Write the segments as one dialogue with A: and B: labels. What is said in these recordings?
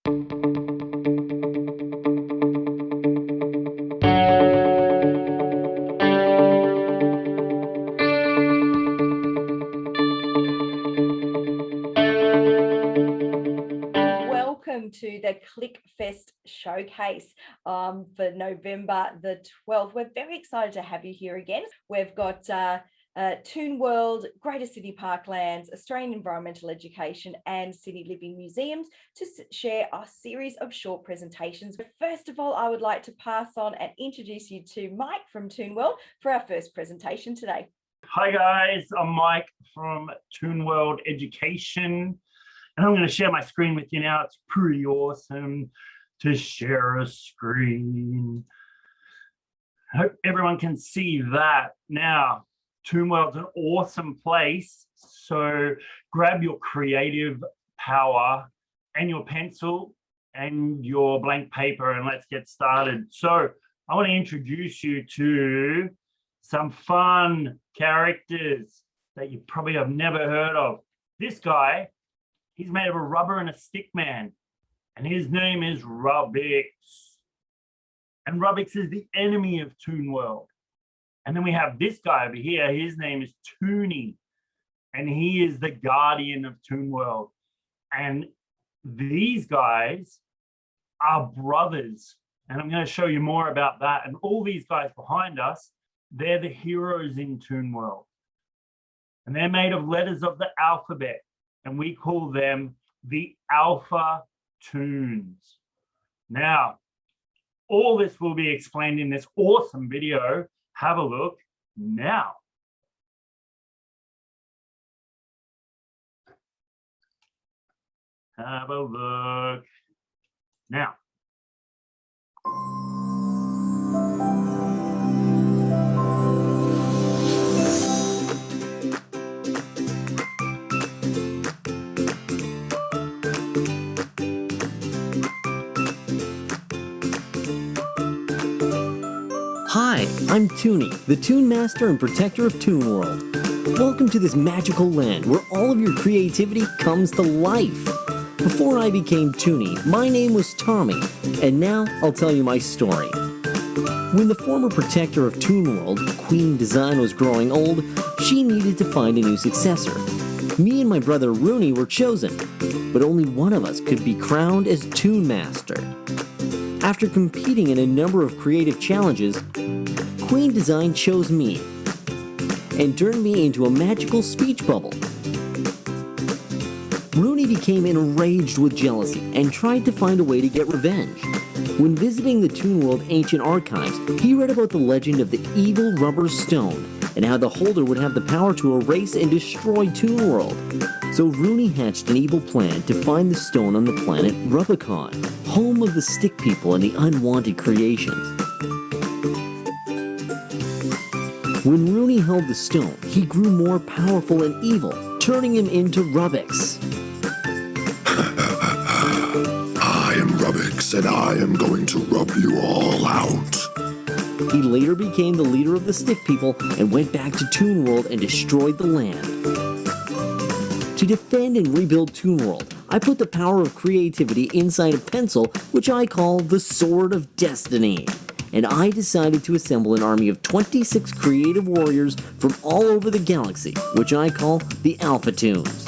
A: Welcome to the ClickFest Showcase for November the 12th. We're very excited to have you here again. We've got Toonworld, Greater Sydney Parklands, Australian Environmental Education and City Living Museums to share a series of short presentations. But first of all, I would like to pass on and introduce you to Mike from Toonworld for our first presentation today.
B: Hi guys, I'm Mike from Toonworld Education. And I'm going to share my screen with you now. It's pretty awesome to share a screen. I hope everyone can see that. Now, Toonworld's an awesome place. So grab your creative power and your pencil and your blank paper and let's get started. So I want to introduce you to some fun characters that you probably have never heard of. This guy, he's made of a rubber and a stick man, and his name is Rubix. And Rubix is the enemy of Toonworld. And then we have this guy over here, his name is Tooning, and he is the guardian of Toonworld. And these guys are brothers, and I'm going to show you more about that. And all these guys behind us, they're the heroes in Toonworld. And they're made of letters of the alphabet. And we call them the Alpha Toons. Now, all this will be explained in this awesome video. Have a look now. Have a look now.
C: Hi, I'm Tooning, the Toon Master and Protector of Toonworld. Welcome to this magical land where all of your creativity comes to life. Before I became Toonie, my name was Tommy, and now I'll tell you my story. When the former protector of Toonworld, Queen Design, was growing old, she needed to find a new successor. Me and my brother Rooney were chosen, but only one of us could be crowned as Toon Master. After competing in a number of creative challenges, Queen Design chose me and turned me into a magical speech bubble. Rooney became enraged with jealousy and tried to find a way to get revenge. When visiting the Toonworld Ancient Archives, he read about the legend of the evil rubber stone and how the holder would have the power to erase and destroy Toonworld. So Rooney hatched an evil plan to find the stone on the planet Rubicon, home of the stick people and the unwanted creations. When Rooney held the stone, he grew more powerful and evil, turning him into Rubix.
D: I am Rubix, and I am going to rub you all out.
C: He later became the leader of the stick people and went back to Toonworld and destroyed the land. To defend and rebuild Toonworld, I put the power of creativity inside a pencil, which I call the Sword of Destiny. And I decided to assemble an army of 26 creative warriors from all over the galaxy, which I call the Alpha Toons.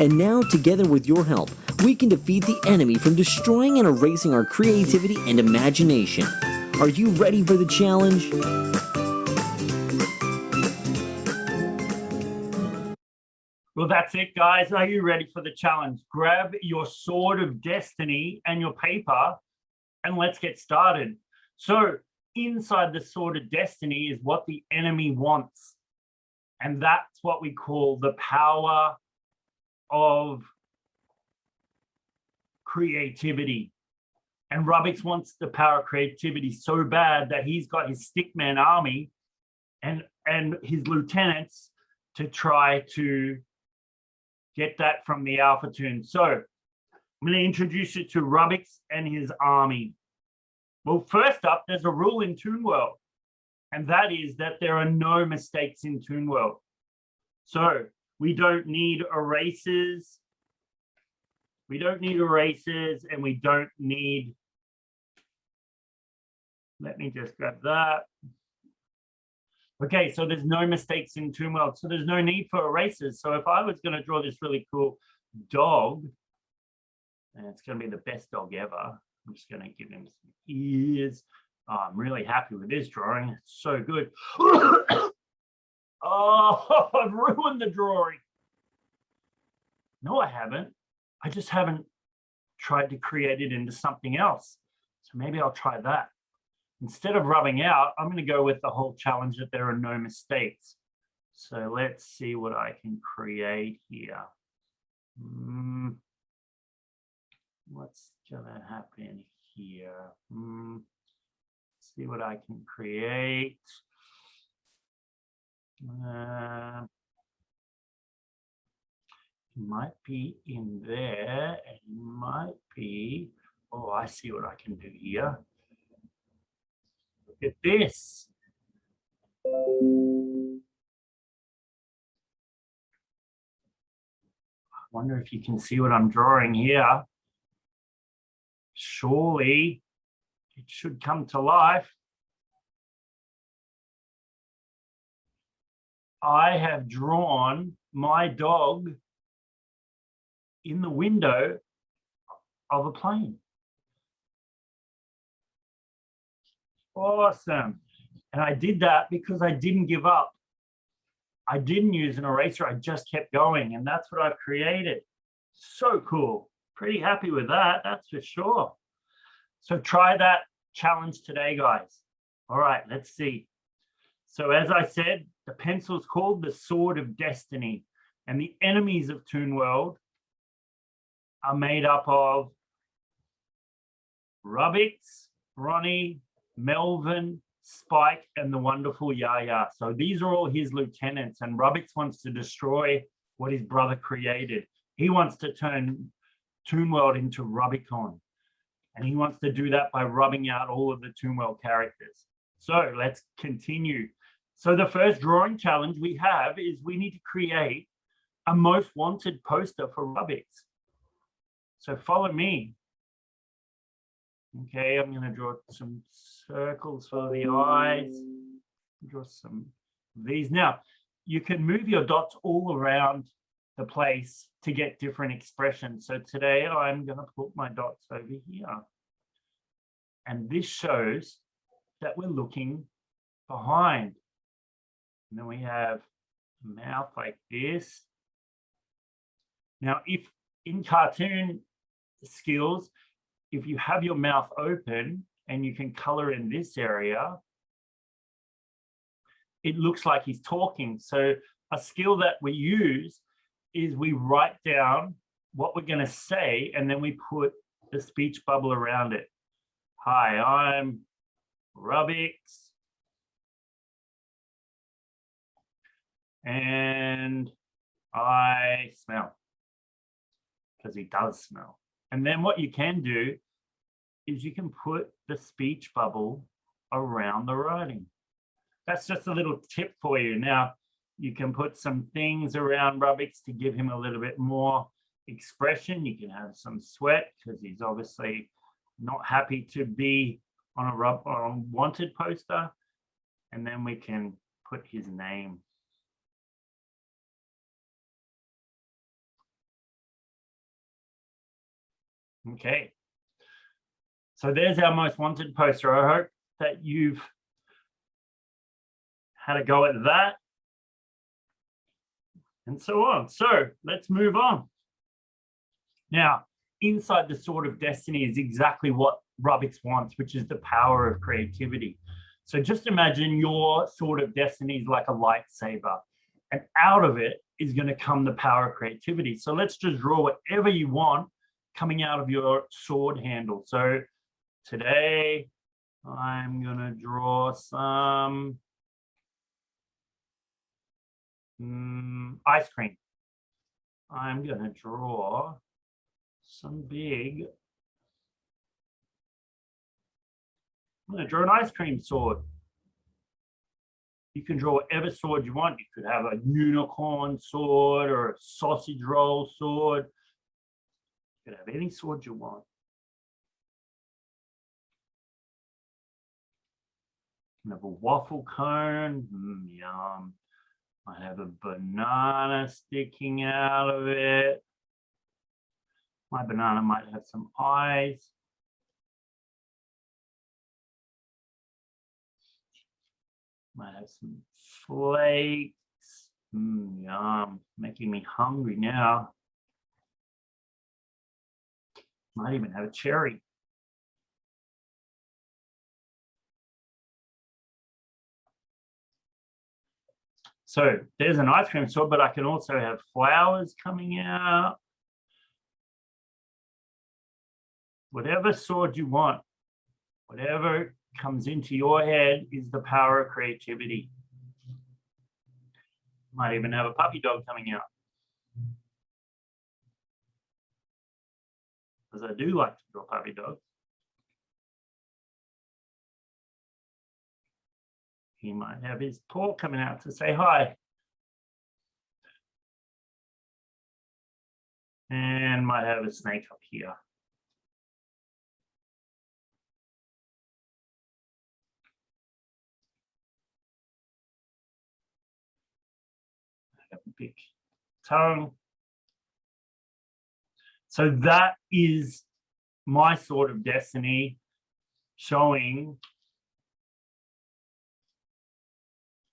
C: And now, together with your help, we can defeat the enemy from destroying and erasing our creativity and imagination. Are you ready for the challenge?
B: Well, that's it, guys. Are you ready for the challenge? Grab your Sword of Destiny and your paper, and let's get started. So inside the Sword of Destiny is what the enemy wants. And that's what we call the power of creativity. And Rubix wants the power of creativity so bad that he's got his stickman army and his lieutenants to try to get that from the Alpha Toon. So I'm going to introduce you to Rubix and his army. Well, first up, there's a rule in Toonworld, and that is that there are no mistakes in Toonworld. So we don't need erasers. We don't need erasers, and we don't need, let me just grab that. Okay, so there's no mistakes in Toonworld, so there's no need for erasers. So if I was going to draw this really cool dog, and it's going to be the best dog ever, I'm just going to give him some ears. Oh, I'm really happy with this drawing. It's so good. Oh, I've ruined the drawing. No, I haven't. I just haven't tried to create it into something else. So maybe I'll try that. Instead of rubbing out, I'm going to go with the whole challenge that there are no mistakes. So let's see what I can create here. What's going to happen here? See what I can create. It might be in there, and it might be, oh, I see what I can do here. Look at this. I wonder if you can see what I'm drawing here. Surely it should come to life. I have drawn my dog in the window of a plane. Awesome. And I did that because I didn't give up. I didn't use an eraser. I just kept going. And that's what I've created. So cool. Pretty happy with that. That's for sure. So try that challenge today, guys. All right, let's see. So as I said, the pencil is called the Sword of Destiny. And the enemies of Toonworld are made up of Rubbix, Ronnie, Melvin, Spike, and the wonderful Yaya. So these are all his lieutenants, and Rubbix wants to destroy what his brother created. He wants to turn Toonworld into Rubicon, and he wants to do that by rubbing out all of the Toonworld characters. So let's continue. So the first drawing challenge we have is we need to create a most wanted poster for Rubbix. So follow me. Okay, I'm going to draw some circles for the eyes. Draw some of these. Now, you can move your dots all around the place to get different expressions. So today I'm going to put my dots over here. And this shows that we're looking behind. And then we have a mouth like this. Now, if in cartoon skills, if you have your mouth open and you can color in this area, it looks like he's talking. So a skill that we use is we write down what we're going to say, and then we put the speech bubble around it. Hi, I'm Rubbix, and I smell, because he does smell. And then what you can do is you can put the speech bubble around the writing. That's just a little tip for you. Now, you can put some things around Rubbix to give him a little bit more expression. You can have some sweat because he's obviously not happy to be on a wanted poster. And then we can put his name. Okay. So there's our most wanted poster. I hope that you've had a go at that. And so on. So let's move on. Now, inside the Sword of Destiny is exactly what Rubbix wants, which is the power of creativity. So just imagine your Sword of Destiny is like a lightsaber, and out of it is going to come the power of creativity. So let's just draw whatever you want coming out of your sword handle. So today I'm going to draw some ice cream. I'm going to draw some big, I'm going to draw an ice cream sword. You can draw whatever sword you want. You could have a unicorn sword or a sausage roll sword. You can have any sword you want. You can have a waffle cone. Yum. I have a banana sticking out of it. My banana might have some eyes. Might have some flakes. Yum. Making me hungry now. Might even have a cherry. So there's an ice cream sword, but I can also have flowers coming out. Whatever sword you want, whatever comes into your head is the power of creativity. Might even have a puppy dog coming out. Because I do like to draw puppy dogs. He might have his paw coming out to say hi. And might have a snake up here. Have a big tongue. So that is my sword of destiny, showing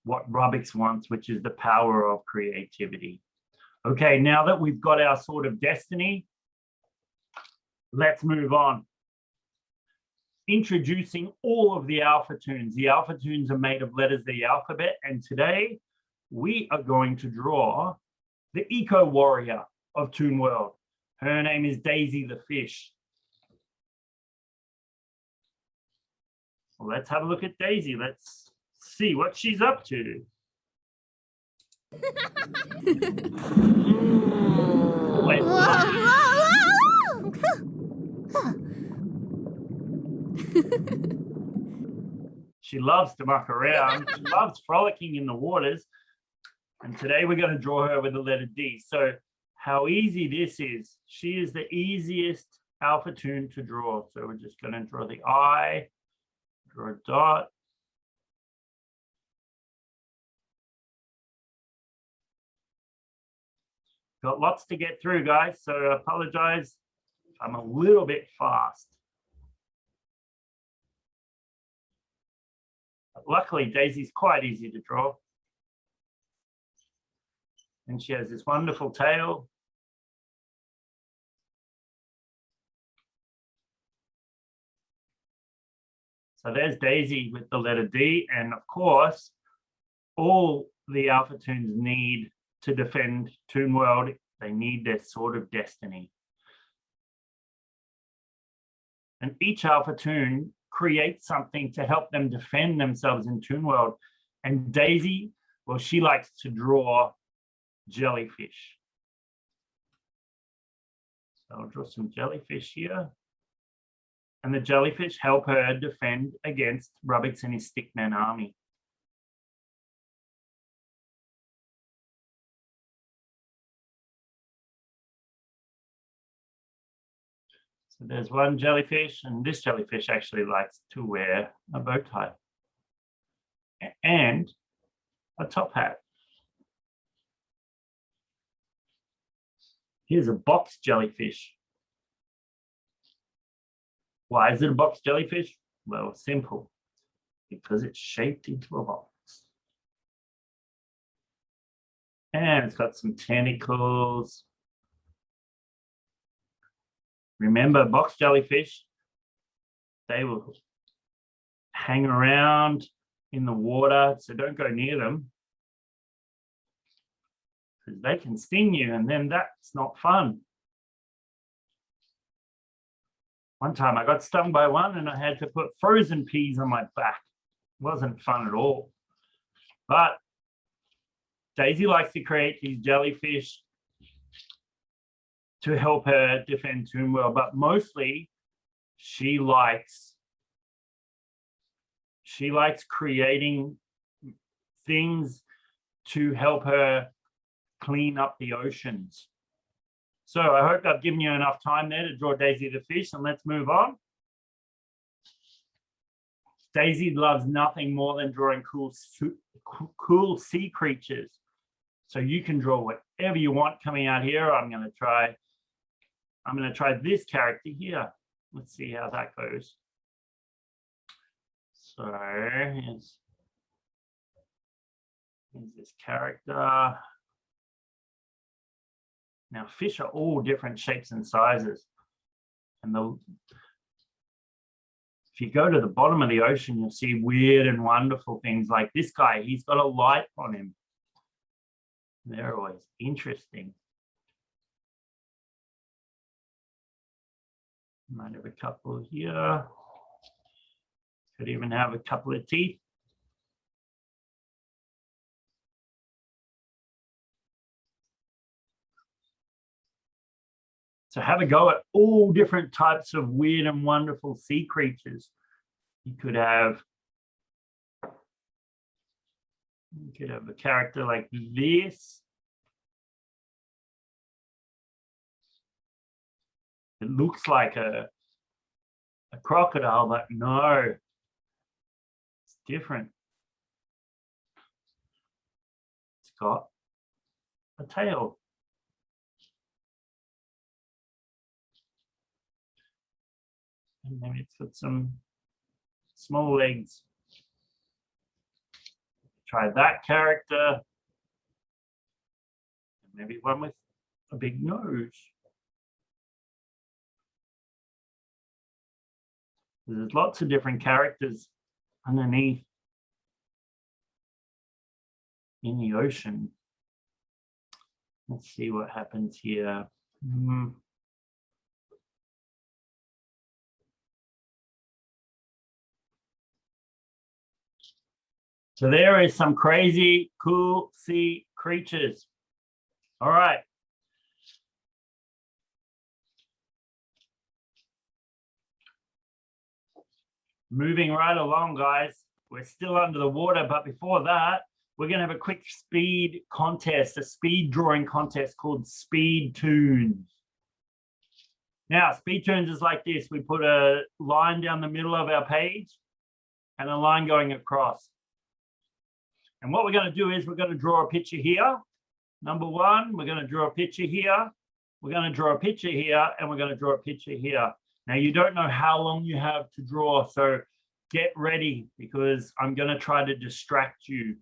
B: what Rubik's wants, which is the power of creativity. Okay, now that we've got our sword of destiny, let's move on. Introducing all of the alpha tunes. The alpha tunes are made of letters of the alphabet, and today we are going to draw the eco warrior of Toonworld. Her name is Daisy the fish. Well, let's have a look at Daisy. Let's see what she's up to. Wait, she loves to muck around. She loves frolicking in the waters. And today we're going to draw her with the letter D. So how easy this is. She is the easiest alpha tune to draw. So we're just going to draw the eye, draw a dot. Got lots to get through, guys, so I apologize. I'm a little bit fast. But luckily, Daisy's quite easy to draw. And she has this wonderful tail. So there's Daisy with the letter D. And of course, all the alpha tunes need to defend Toonworld. They need their sword of destiny. And each alpha tune creates something to help them defend themselves in Toonworld. And Daisy, well, she likes to draw jellyfish. So I'll draw some jellyfish here. And the jellyfish help her defend against Rubik's and his stickman army. So there's one jellyfish, and this jellyfish actually likes to wear a bow tie and a top hat. Here's a box jellyfish. Why is it a box jellyfish? Well, simple, because it's shaped into a box. And it's got some tentacles. Remember, box jellyfish, they will hang around in the water, so don't go near them, because they can sting you, and then that's not fun. One time I got stung by one and I had to put frozen peas on my back. It wasn't fun at all. But Daisy likes to create these jellyfish to help her defend Toonworld, but mostly she likes creating things to help her clean up the oceans. So I hope I've given you enough time there to draw Daisy the fish, and let's move on. Daisy loves nothing more than drawing cool sea creatures. So you can draw whatever you want coming out here. I'm going to try this character here. Let's see how that goes. So here's this character. Now, fish are all different shapes and sizes. And if you go to the bottom of the ocean, you'll see weird and wonderful things like this guy. He's got a light on him. They're always interesting. Might have a couple here. Could even have a couple of teeth. So have a go at all different types of weird and wonderful sea creatures. You could have a character like this. It looks like a crocodile, but no, it's different. It's got a tail. And maybe it's got some small legs. Try that character. Maybe one with a big nose. There's lots of different characters underneath in the ocean. Let's see what happens here. So there is some crazy, cool sea creatures. All right. Moving right along, guys. We're still under the water, but before that, we're going to have a quick speed contest, a speed drawing contest called Speed Tunes. Now, Speed Tunes is like this. We put a line down the middle of our page and a line going across. And what we're going to do is we're going to draw a picture here. Number one, we're going to draw a picture here. We're going to draw a picture here, and we're going to draw a picture here. Now, you don't know how long you have to draw, so get ready because I'm going to try to distract you.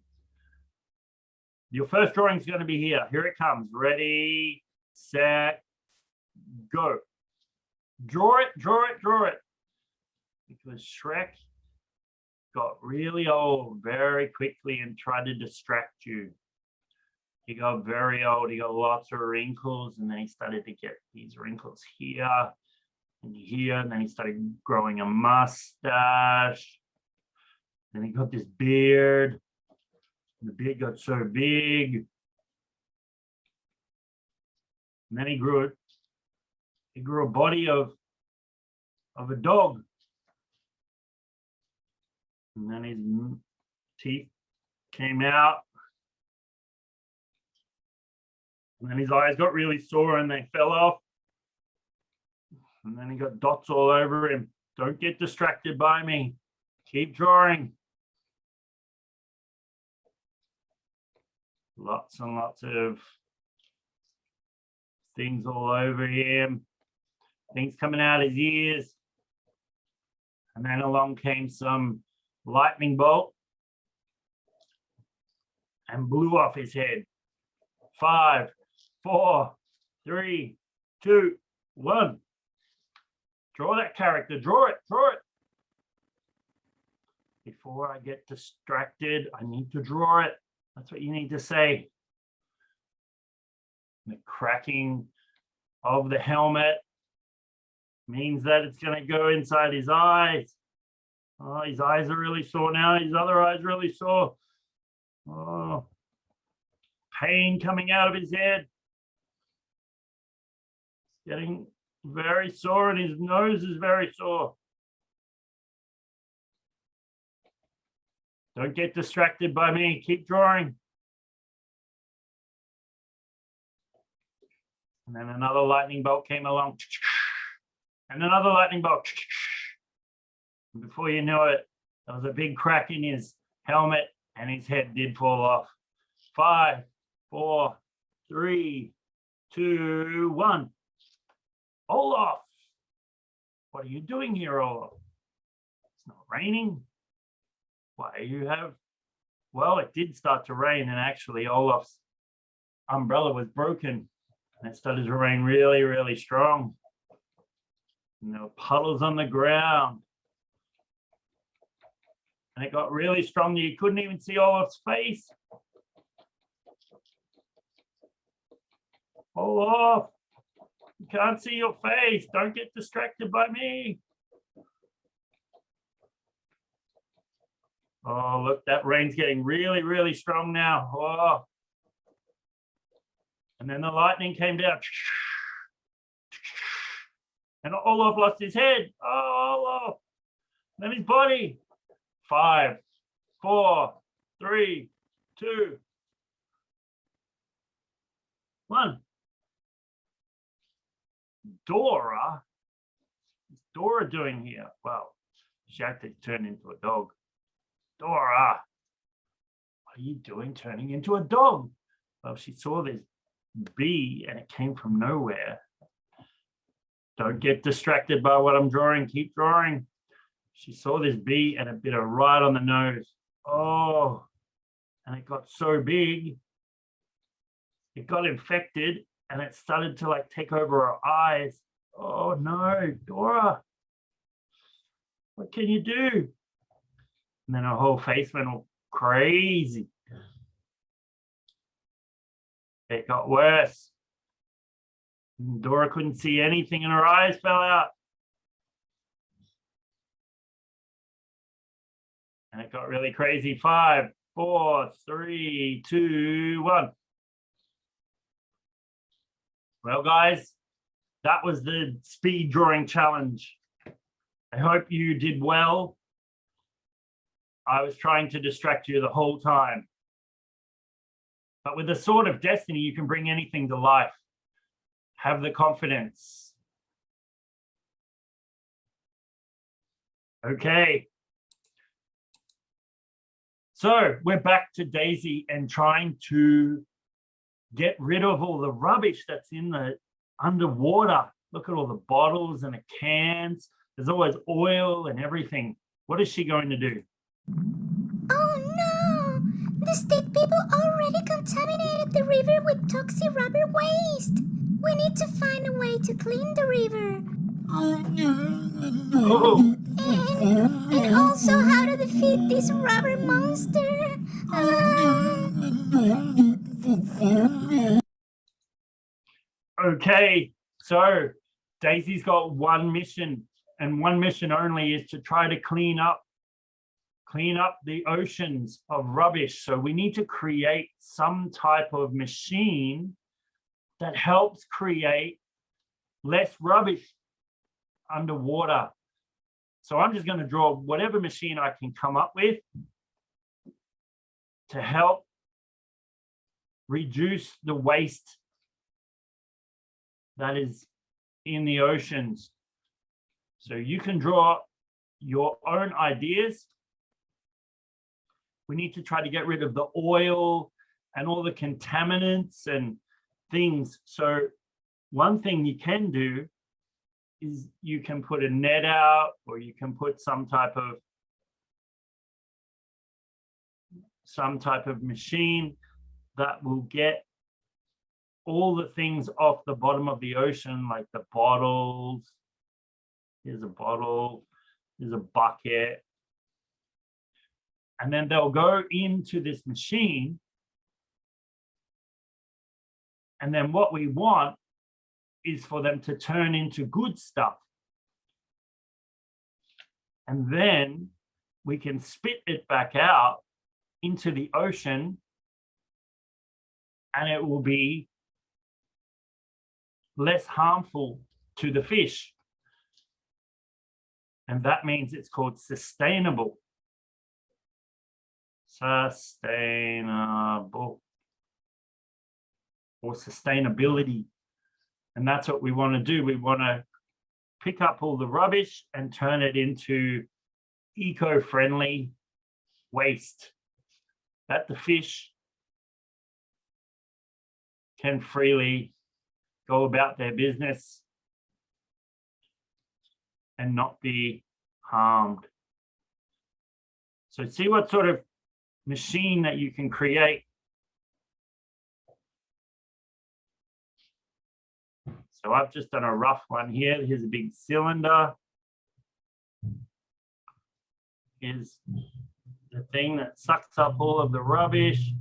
B: Your first drawing is going to be here. Here it comes. Ready, set, go. Draw it, draw it, draw it. Because Shrek got really old very quickly and tried to distract you. He got very old. He got lots of wrinkles, and then he started to get these wrinkles here and here, and then he started growing a mustache. Then he got this beard. The beard got so big. And then he grew a body of a dog. And then his teeth came out. And then his eyes got really sore and they fell off. And then he got dots all over him. Don't get distracted by me. Keep drawing. Lots and lots of things all over him. Things coming out his ears. And then along came some lightning bolt and blew off his head. 5, 4, 3, 2, 1. Draw that character. Draw it. Draw it. Before I get distracted, I need to draw it. That's what you need to say. The cracking of the helmet means that it's going to go inside his eyes. Oh, his eyes are really sore now. His other eye's really sore. Oh, pain coming out of his head. It's getting very sore, and his nose is very sore. Don't get distracted by me. Keep drawing. And then another lightning bolt came along. And another lightning bolt. And before you know it, there was a big crack in his helmet and his head did fall off. 5, 4, 3, 2, 1. Olaf, what are you doing here, Olaf? It's not raining. Why you have? Well, it did start to rain, and actually Olaf's umbrella was broken, and it started to rain really, really strong. And there were puddles on the ground. And it got really strong that you couldn't even see Olaf's face. Olaf, you can't see your face. Don't get distracted by me. Oh, look, that rain's getting really, really strong now. Oh. And then the lightning came down. And Olaf lost his head. Oh, Olaf. Then his body. 5, 4, 3, 2, 1. Dora? What's Dora doing here? Well, she had to turn into a dog. Dora, what are you doing turning into a dog? Well, she saw this bee and it came from nowhere. Don't get distracted by what I'm drawing. Keep drawing. She saw this bee and it bit her right on the nose. Oh, and it got so big, it got infected and it started to like take over her eyes. Oh no, Dora, what can you do? And then her whole face went all crazy. It got worse. Dora couldn't see anything and her eyes fell out. And it got really crazy. 5, 4, 3, 2, 1. Well, guys, that was the speed drawing challenge. I hope you did well. I was trying to distract you the whole time. But with the Sword of Destiny, you can bring anything to life. Have the confidence. Okay. So we're back to Daisy and trying to get rid of all the rubbish that's in the underwater. Look at all the bottles and the cans. There's always oil and everything. What is she going to do?
E: Oh no! The stick people already contaminated the river with toxic rubber waste. We need to find a way to clean the river.
B: Oh.
E: And also how to defeat this rubber monster.
B: Okay, so Daisy's got one mission, and one mission only is to try to clean up the oceans of rubbish. So we need to create some type of machine that helps create less rubbish underwater. So I'm just going to draw whatever machine I can come up with to help reduce the waste that is in the oceans. So you can draw your own ideas. We need to try to get rid of the oil and all the contaminants and things. So one thing you can do is you can put a net out, or you can put some type of machine that will get all the things off the bottom of the ocean, like the bottles. Here's a bottle, here's a bucket. And then they'll go into this machine. And then what we want is for them to turn into good stuff. And then we can spit it back out into the ocean, and it will be less harmful to the fish. And that means it's called sustainable. Sustainable or sustainability. And that's what we want to do. We want to pick up all the rubbish and turn it into eco-friendly waste that the fish can freely go about their business and not be harmed. So see what sort of machine that you can create. So I've just done a rough one here. Here's a big cylinder. Here's the thing that sucks up all of the rubbish.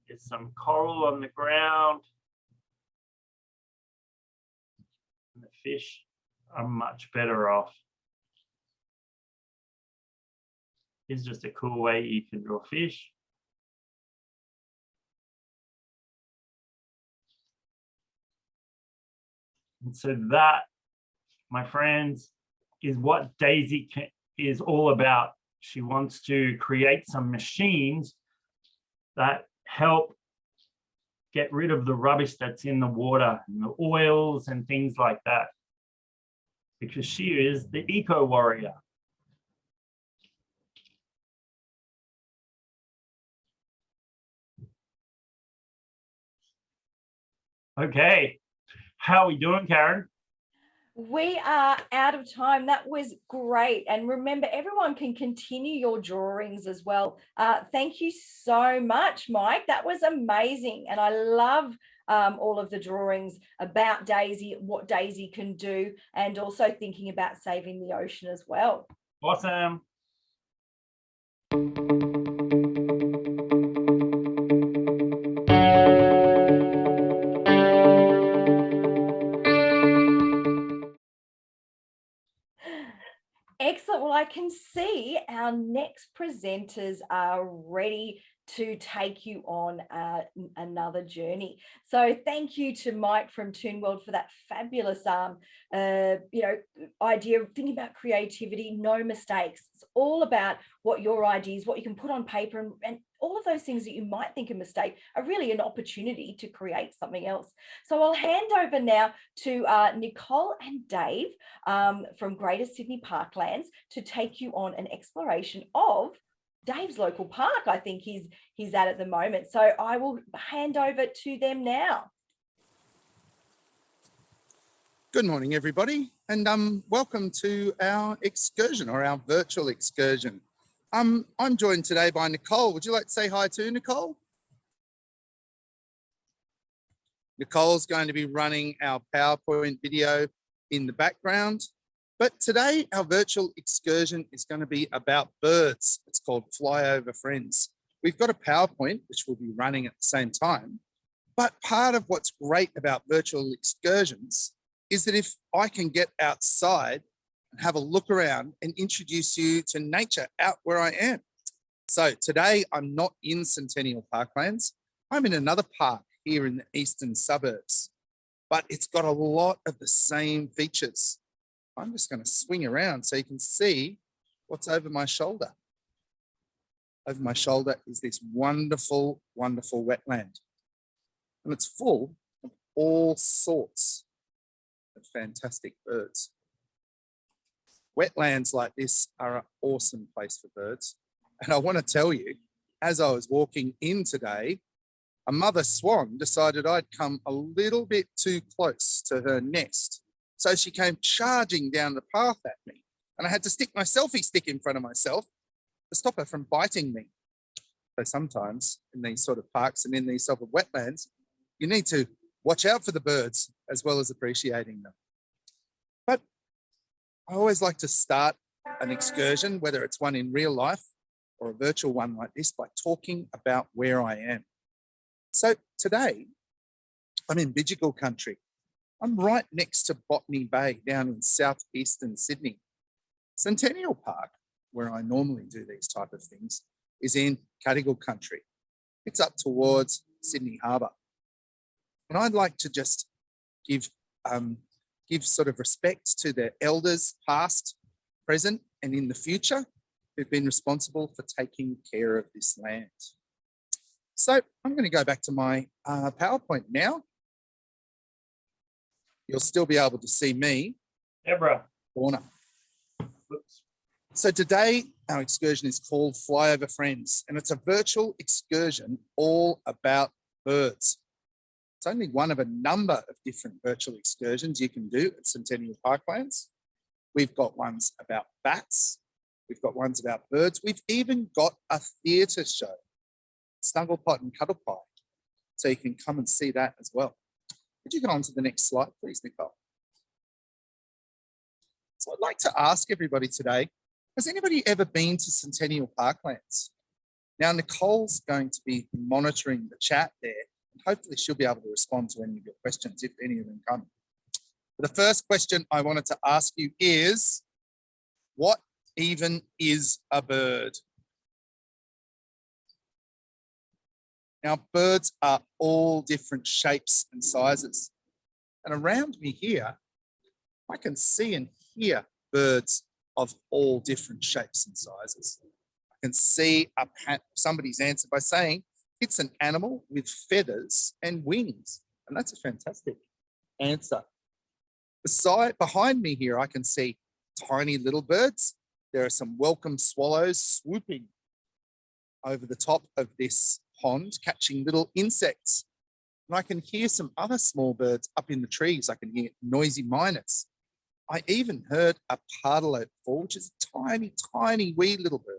B: There's some coral on the ground. And the fish are much better off. Here's just a cool way you can draw fish. And so that, my friends, is what Daisy is all about. She wants to create some machines that help get rid of the rubbish that's in the water and the oils and things like that, because she is the eco warrior. Okay, how are we doing, Karen?
A: We are out of time. That was great. And remember, everyone can continue your drawings as well. Thank you so much, Mike. That was amazing. And I love all of the drawings about Daisy, what Daisy can do, and also thinking about saving the ocean as well.
B: Awesome.
A: Excellent. Well, I can see our next presenters are ready to take you on another journey. So thank you to Mike from Toonworld for that fabulous idea of thinking about creativity, no mistakes. It's all about what your ideas, what you can put on paper, and all of those things that you might think a mistake are really an opportunity to create something else. So I'll hand over now to Nicole and Dave from Greater Sydney Parklands to take you on an exploration of Dave's local park. I think he's at the moment. So I will hand over to them now.
F: Good morning, everybody, and welcome to our excursion, or our virtual excursion. I'm joined today by Nicole. Would you like to say hi to Nicole? Nicole's going to be running our PowerPoint video in the background. But today, our virtual excursion is going to be about birds. It's called Flyover Friends. We've got a PowerPoint, which will be running at the same time. But part of what's great about virtual excursions is that if I can get outside and have a look around and introduce you to nature out where I am. So today, I'm not in Centennial Parklands. I'm in another park here in the eastern suburbs, but it's got a lot of the same features. I'm just going to swing around so you can see what's over my shoulder. Over my shoulder is this wonderful, wonderful wetland. And it's full of all sorts of fantastic birds. Wetlands like this are an awesome place for birds. And I want to tell you, as I was walking in today, a mother swan decided I'd come a little bit too close to her nest. So she came charging down the path at me, and I had to stick my selfie stick in front of myself to stop her from biting me. So sometimes in these sort of parks and in these sort of wetlands, you need to watch out for the birds as well as appreciating them. But I always like to start an excursion, whether it's one in real life or a virtual one like this, by talking about where I am. So today, I'm in Bidjigal country. I'm right next to Botany Bay down in southeastern Sydney. Centennial Park, where I normally do these type of things, is in Cadigal country. It's up towards Sydney Harbour. And I'd like to just give sort of respect to the elders past, present, and in the future who've been responsible for taking care of this land. So I'm going to go back to my PowerPoint now. you'll still be able to see me.
B: Deborah.
F: Corner.
B: Oops.
F: So today, our excursion is called Flyover Friends, and it's a virtual excursion all about birds. It's only one of a number of different virtual excursions you can do at Centennial Parklands. We've got ones about bats. We've got ones about birds. We've even got a theatre show, Snugglepot and Cuddlepie. So you can come and see that as well. Could you go on to the next slide, please, Nicole? So I'd like to ask everybody today, has anybody ever been to Centennial Parklands? Now, Nicole's going to be monitoring the chat there, and hopefully she'll be able to respond to any of your questions if any of them come. The first question I wanted to ask you is, what even is a bird? Now, birds are all different shapes and sizes. And around me here, I can see and hear birds of all different shapes and sizes. I can see somebody's answer by saying it's an animal with feathers and wings. And that's a fantastic answer. Behind me here, I can see tiny little birds. There are some welcome swallows swooping over the top of this pond, catching little insects. And I can hear some other small birds up in the trees. I can hear noisy miners. I even heard a pardalote before, which is a tiny, tiny wee little bird.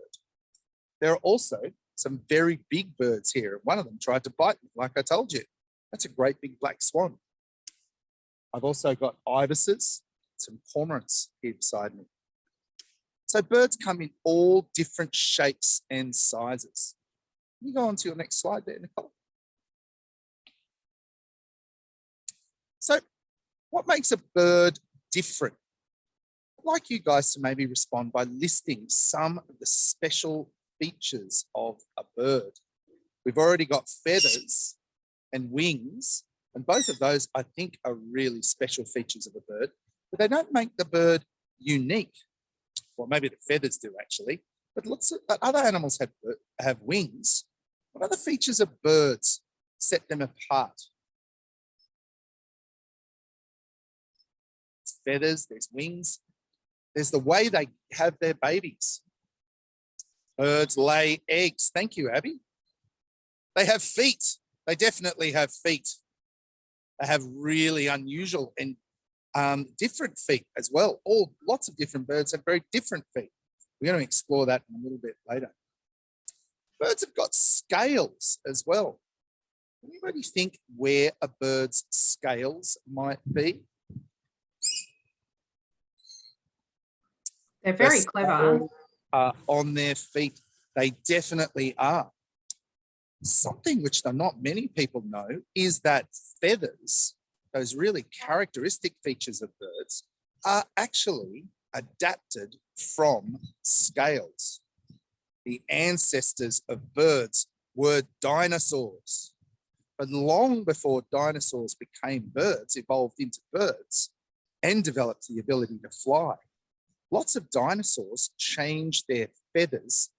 F: There are also some very big birds here. One of them tried to bite me, like I told you. That's a great big black swan. I've also got ibises, some cormorants here beside me. So birds come in all different shapes and sizes. Can you go on to your next slide there, Nicole? So what makes a bird different? I'd like you guys to maybe respond by listing some of the special features of a bird. We've already got feathers and wings, and both of those I think are really special features of a bird, but they don't make the bird unique. Well, maybe the feathers do actually, but other animals have wings. What other features of birds set them apart? There's feathers, there's wings, there's the way they have their babies. Birds lay eggs. Thank you, Abby. They have feet. They definitely have feet. They have really unusual and different feet as well. Lots of different birds have very different feet. We're going to explore that in a little bit later. Birds have got scales as well. Anybody think where a bird's scales might be?
G: They're very clever.
F: On their feet. They definitely are. Something which not many people know is that feathers, those really characteristic features of birds, are actually adapted from scales. The ancestors of birds were dinosaurs. But long before dinosaurs became birds, evolved into birds, and developed the ability to fly, lots of dinosaurs changed their feathers,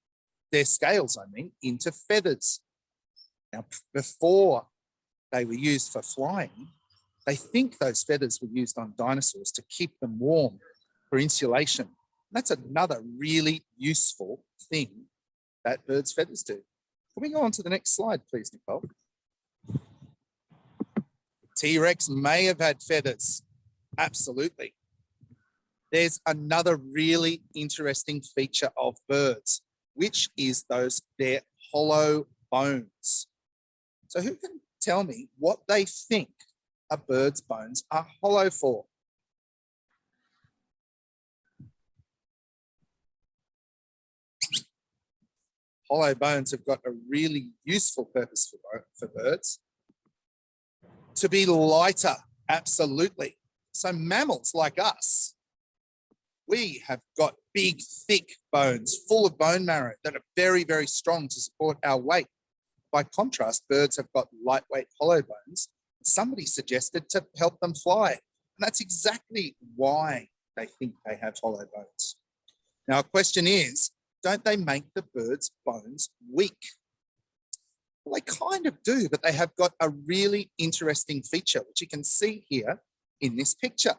F: their scales, I mean, into feathers. Now, before they were used for flying, they think those feathers were used on dinosaurs to keep them warm for insulation. That's another really useful thing that birds' feathers do. Can we go on to the next slide, please, Nicole? T-Rex may have had feathers. Absolutely. There's another really interesting feature of birds, which is their hollow bones. So who can tell me what they think a bird's bones are hollow for? Hollow bones have got a really useful purpose for birds. To be lighter, absolutely. So mammals like us, we have got big, thick bones full of bone marrow that are very, very strong to support our weight. By contrast, birds have got lightweight hollow bones. Somebody suggested to help them fly. And that's exactly why they think they have hollow bones. Now, a question is, don't they make the bird's bones weak? Well, they kind of do, but they have got a really interesting feature, which you can see here in this picture.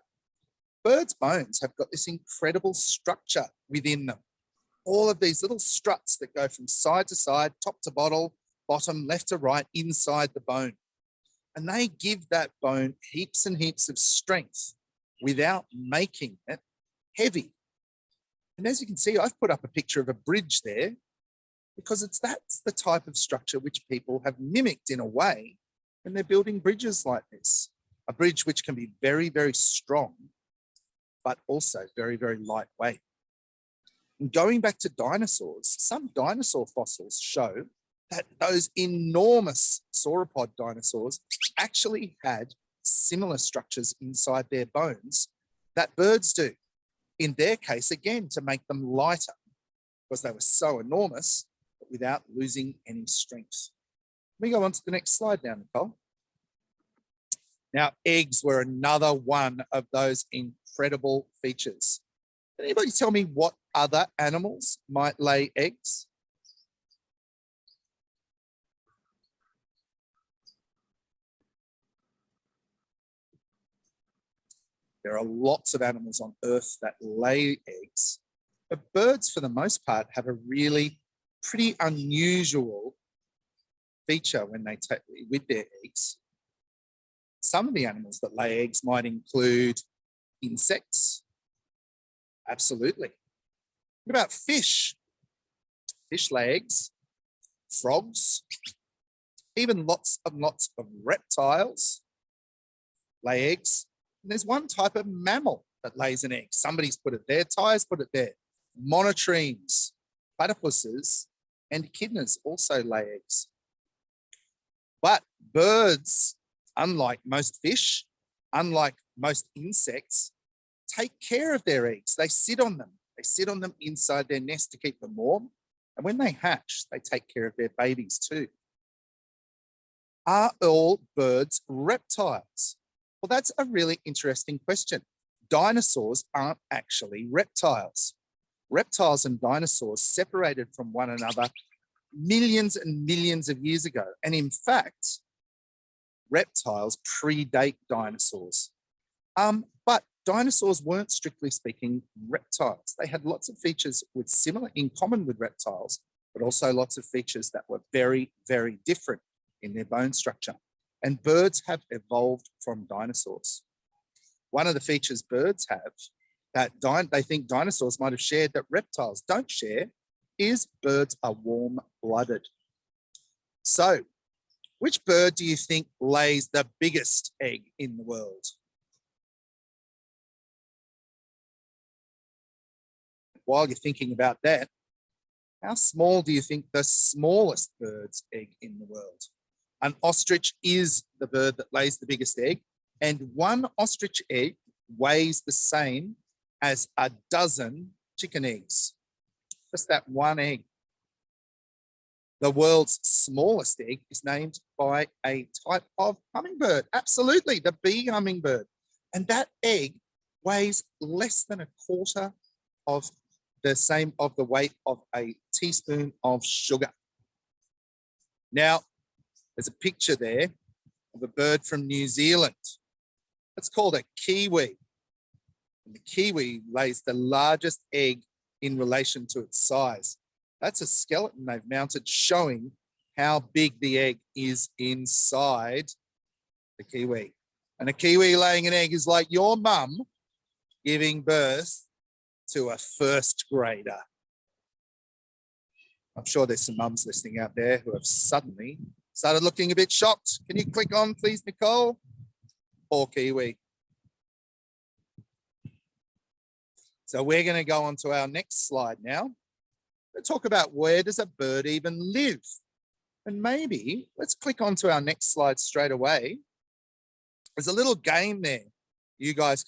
F: Birds' bones have got this incredible structure within them. All of these little struts that go from side to side, top to bottom, left to right, inside the bone. And they give that bone heaps and heaps of strength without making it heavy. And as you can see, I've put up a picture of a bridge there because that's the type of structure which people have mimicked in a way when they're building bridges like this. A bridge which can be very, very strong, but also very, very lightweight. And going back to dinosaurs, some dinosaur fossils show that those enormous sauropod dinosaurs actually had similar structures inside their bones that birds do. In their case, again, to make them lighter because they were so enormous, but without losing any strength. Let me go on to the next slide now, Nicole. Now, eggs were another one of those incredible features. Can anybody tell me what other animals might lay eggs? There are lots of animals on Earth that lay eggs, but birds, for the most part, have a really pretty unusual feature when they with their eggs. Some of the animals that lay eggs might include insects. Absolutely. What about fish? Fish lay eggs, frogs, even lots of reptiles lay eggs. And there's one type of mammal that lays an egg. Somebody's put it there, Ty's put it there. Monotremes, platypuses, and echidnas also lay eggs. But birds, unlike most fish, unlike most insects, take care of their eggs. They sit on them. They sit on them inside their nest to keep them warm. And when they hatch, they take care of their babies too. Are all birds reptiles? Well, that's a really interesting question. Dinosaurs aren't actually reptiles. Reptiles and dinosaurs separated from one another millions and millions of years ago. And in fact, reptiles predate dinosaurs. But dinosaurs weren't, strictly speaking, reptiles. They had lots of features in common with reptiles, but also lots of features that were very, very different in their bone structure. And birds have evolved from dinosaurs. One of the features birds have that they think dinosaurs might have shared that reptiles don't share is birds are warm-blooded. So, which bird do you think lays the biggest egg in the world? While you're thinking about that, how small do you think the smallest bird's egg in the world? An ostrich is the bird that lays the biggest egg, and one ostrich egg weighs the same as a dozen chicken eggs. Just that one egg. The world's smallest egg is named by a type of hummingbird. Absolutely, the bee hummingbird. And that egg weighs less than a quarter of the weight of a teaspoon of sugar. Now, there's a picture there of a bird from New Zealand. It's called a kiwi. And the kiwi lays the largest egg in relation to its size. That's a skeleton they've mounted showing how big the egg is inside the kiwi. And a kiwi laying an egg is like your mum giving birth to a first grader. I'm sure there's some mums listening out there who have suddenly started looking a bit shocked. Can you click on, please, Nicole? Poor kiwi. So we're going to go on to our next slide now. Let's talk about where does a bird even live? And maybe let's click on to our next slide straight away. There's a little game there you guys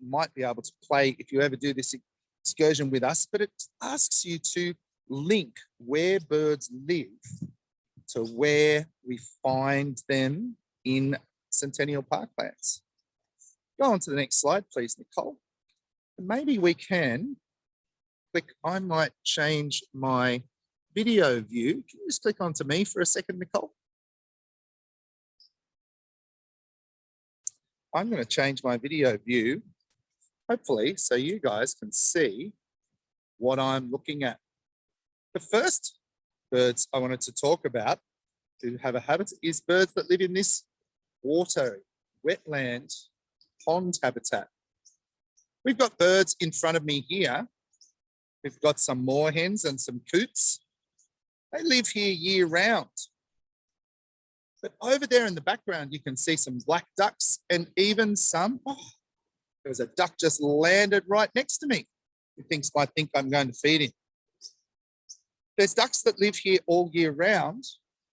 F: might be able to play if you ever do this excursion with us, but it asks you to link where birds live to where we find them in Centennial Parklands. Go on to the next slide, please, Nicole. And maybe we can click, I might change my video view. Can you just click onto me for a second, Nicole? I'm going to change my video view, hopefully, so you guys can see what I'm looking at. The first birds I wanted to talk about who have a habitat is birds that live in this water, wetland, pond habitat. We've got birds in front of me here. We've got some moorhens and some coots. They live here year round. But over there in the background, you can see some black ducks and even some, there was a duck just landed right next to me. He might think I'm going to feed him. There's ducks that live here all year round,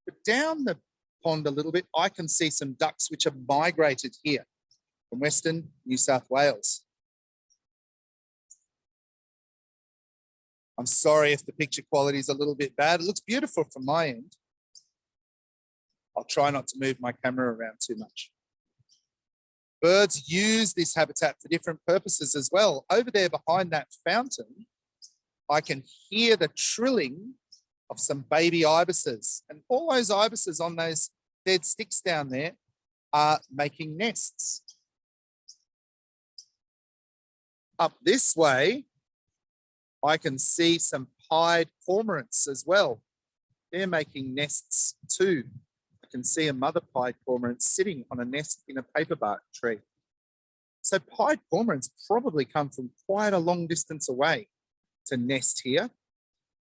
F: but down the pond a little bit, I can see some ducks which have migrated here from Western New South Wales. I'm sorry if the picture quality is a little bit bad. It looks beautiful from my end. I'll try not to move my camera around too much. Birds use this habitat for different purposes as well. Over there behind that fountain, I can hear the trilling of some baby ibises. And all those ibises on those dead sticks down there are making nests. Up this way, I can see some pied cormorants as well. They're making nests too. I can see a mother pied cormorant sitting on a nest in a paperbark tree. So pied cormorants probably come from quite a long distance away to nest here.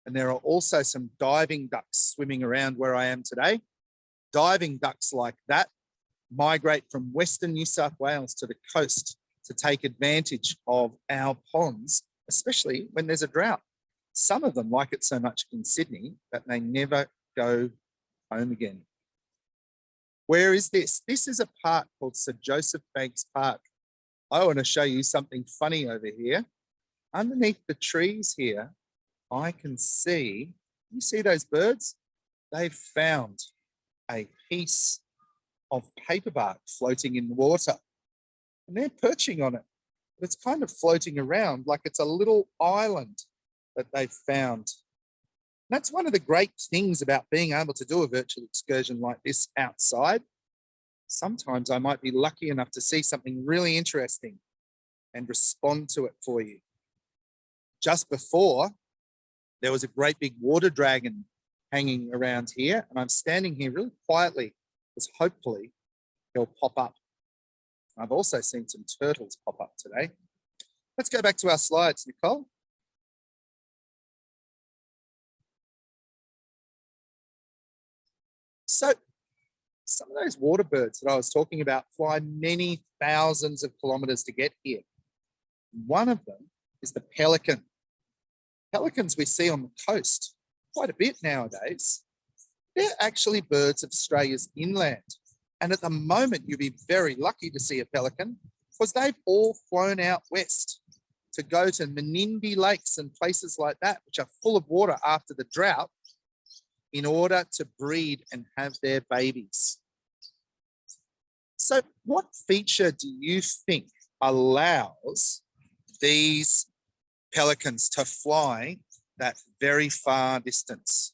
F: And there are also some diving ducks swimming around where I am today. Diving ducks like that migrate from Western New South Wales to the coast to take advantage of our ponds, especially when there's a drought. Some of them like it so much in Sydney that they never go home again. Where is this? This is a park called Sir Joseph Banks Park. I want to show you something funny over here. Underneath the trees here, I can see, you see those birds? They've found a piece of paperbark floating in the water and they're perching on it. But it's kind of floating around like it's a little island that they've found. And that's one of the great things about being able to do a virtual excursion like this outside. Sometimes I might be lucky enough to see something really interesting and respond to it for you. Just before, there was a great big water dragon hanging around here, and I'm standing here really quietly because hopefully he'll pop up. I've also seen some turtles pop up today. Let's go back to our slides, Nicole. So some of those water birds that I was talking about fly many thousands of kilometers to get here. One of them is the pelican. Pelicans we see on the coast quite a bit nowadays. They're actually birds of Australia's inland. And at the moment, you'll be very lucky to see a pelican because they've all flown out west to go to Menindee lakes and places like that, which are full of water after the drought, in order to breed and have their babies. So what feature do you think allows these pelicans to fly that very far distance?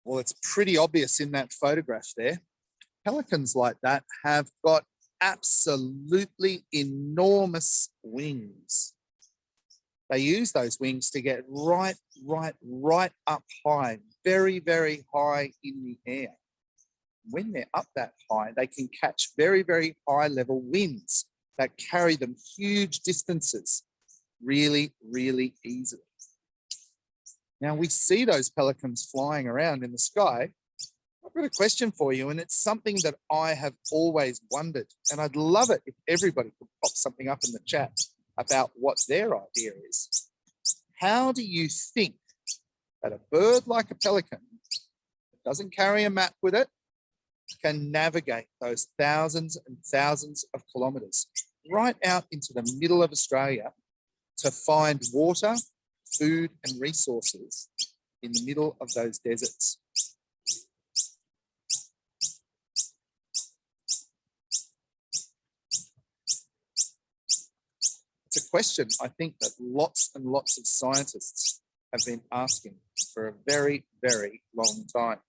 F: Well, it's pretty obvious in that photograph there. Pelicans like that have got absolutely enormous wings. They use those wings to get right up high, very, very high in the air. When they're up that high, they can catch very, very high level winds that carry them huge distances really, really easily. Now we see those pelicans flying around in the sky. I've got a question for you, and it's something that I have always wondered, and I'd love it if everybody could pop something up in the chat about what their idea is. How do you think that a bird like a pelican that doesn't carry a map with it can navigate those thousands and thousands of kilometers right out into the middle of Australia to find water, food and resources in the middle of those deserts? It's a question I think that lots and lots of scientists have been asking for a very, very long time.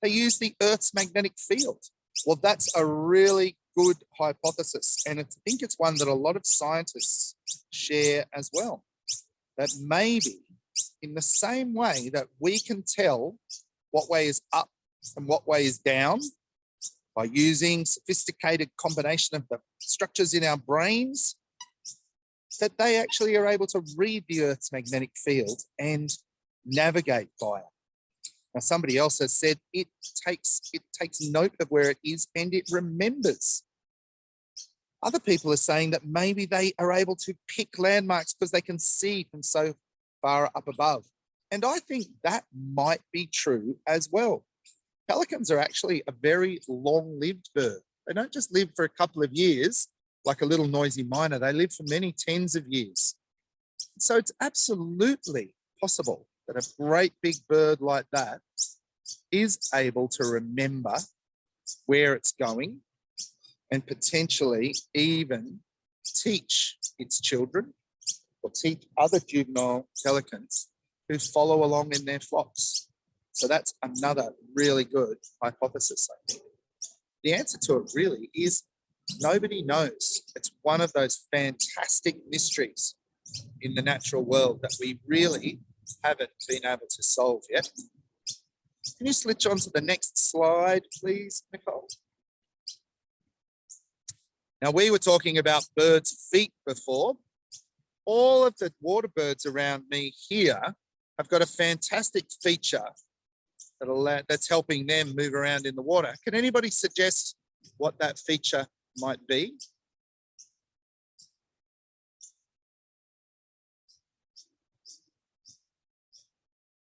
F: They use the Earth's magnetic field. Well, that's a really good hypothesis. And I think it's one that a lot of scientists share as well. That maybe in the same way that we can tell what way is up and what way is down by using sophisticated combination of the structures in our brains, that they actually are able to read the Earth's magnetic field and navigate by it. Now, somebody else has said it takes note of where it is and it remembers. Other people are saying that maybe they are able to pick landmarks because they can see from so far up above. And I think that might be true as well. Pelicans are actually a very long-lived bird. They don't just live for a couple of years like a little noisy miner. They live for many tens of years. So it's absolutely possible that a great big bird like that is able to remember where it's going and potentially even teach its children or teach other juvenile pelicans who follow along in their flocks. So that's another really good hypothesis, I think. The answer to it really is nobody knows. It's one of those fantastic mysteries in the natural world that we really haven't been able to solve yet. Can you switch on to the next slide, please, Nicole? Now, we were talking about birds' feet before. All of the water birds around me here have got a fantastic feature that's helping them move around in the water. Can anybody suggest what that feature might be?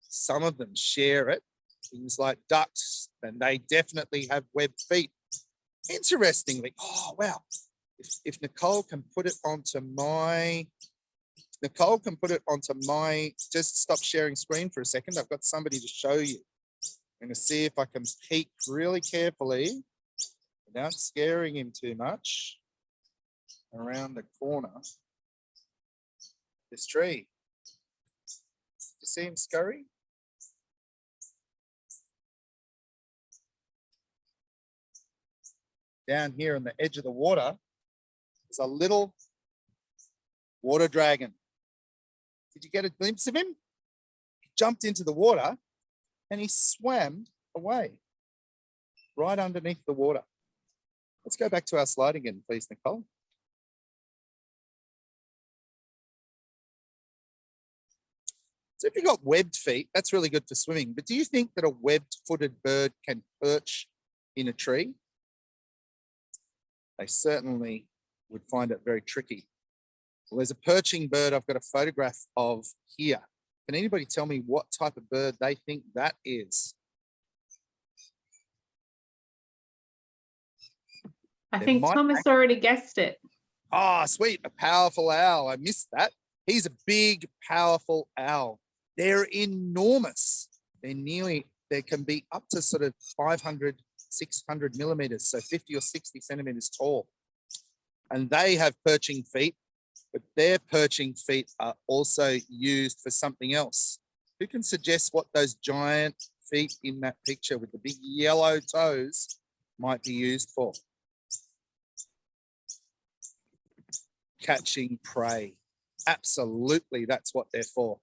F: Some of them share it, things like ducks, and they definitely have webbed feet. Interestingly, oh, wow. If Nicole can put it onto my, just stop sharing screen for a second. I've got somebody to show you. I'm going to see if I can peek really carefully without scaring him too much around the corner. This tree. You see him scurry? Down here on the edge of the water is a little water dragon. Did you get a glimpse of him? He jumped into the water and he swam away right underneath the water. Let's go back to our slide again, please, Nicole. So if you've got webbed feet, that's really good for swimming. But do you think that a webbed-footed bird can perch in a tree? They certainly would find it very tricky. Well, there's a perching bird I've got a photograph of here. Can anybody tell me what type of bird they think that is?
G: I think Thomas already guessed it.
F: Ah, sweet, a powerful owl. I missed that. He's a big, powerful owl. They're enormous. They can be up to sort of 500, 600 millimeters, so 50 or 60 centimeters tall. And they have perching feet, but their perching feet are also used for something else. Who can suggest what those giant feet in that picture with the big yellow toes might be used for? Catching prey. Absolutely, that's what they're for.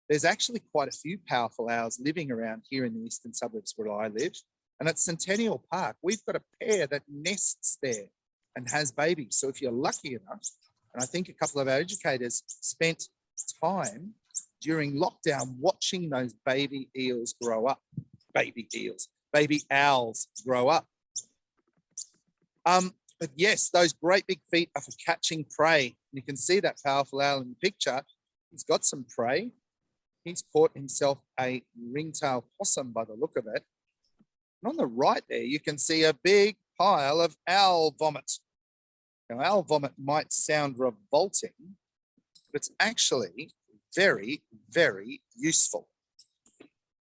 F: There's actually quite a few powerful owls living around here in the eastern suburbs where I live. And at Centennial Park, we've got a pair that nests there and has babies. So if you're lucky enough, and I think a couple of our educators spent time during lockdown watching those baby eels grow up. Baby owls grow up. But yes, those great big feet are for catching prey. You can see that powerful owl in the picture. He's got some prey. He's caught himself a ringtail possum by the look of it. And on the right there, you can see a big pile of owl vomit. Now, owl vomit might sound revolting, but it's actually very, very useful.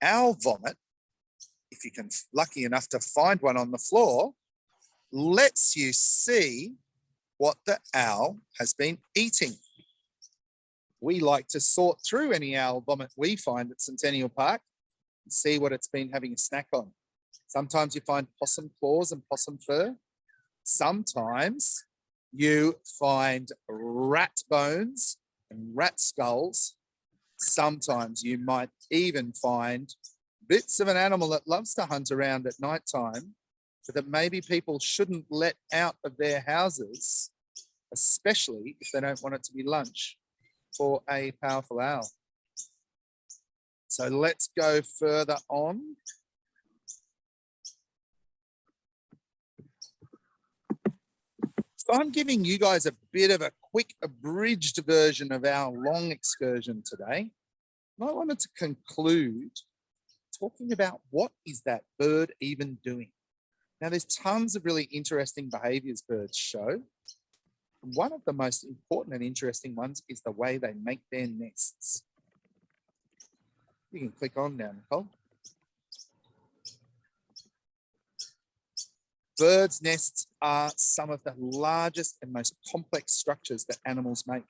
F: Owl vomit, if you can lucky enough to find one on the floor, lets you see what the owl has been eating. We like to sort through any owl vomit we find at Centennial Park and see what it's been having a snack on. Sometimes you find possum claws and possum fur. Sometimes you find rat bones and rat skulls. Sometimes you might even find bits of an animal that loves to hunt around at night time, but that maybe people shouldn't let out of their houses, especially if they don't want it to be lunch for a powerful owl. So let's go further on. So I'm giving you guys a bit of a quick abridged version of our long excursion today. And I wanted to conclude talking about what is that bird even doing? Now there's tons of really interesting behaviors birds show. One of the most important and interesting ones is the way they make their nests. You can click on now, Nicole. Birds' nests are some of the largest and most complex structures that animals make.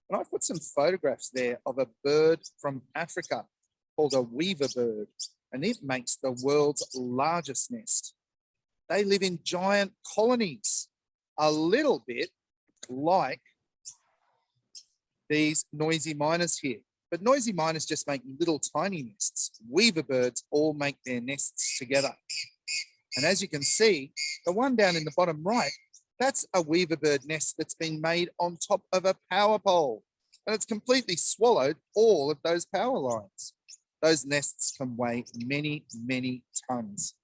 F: And I've put some photographs there of a bird from Africa called a weaver bird, and it makes the world's largest nest. They live in giant colonies, a little bit like these noisy miners here. But noisy miners just make little tiny nests. Weaver birds all make their nests together. And as you can see, the one down in the bottom right, that's a weaver bird nest that's been made on top of a power pole. And it's completely swallowed all of those power lines. Those nests can weigh many, many tons.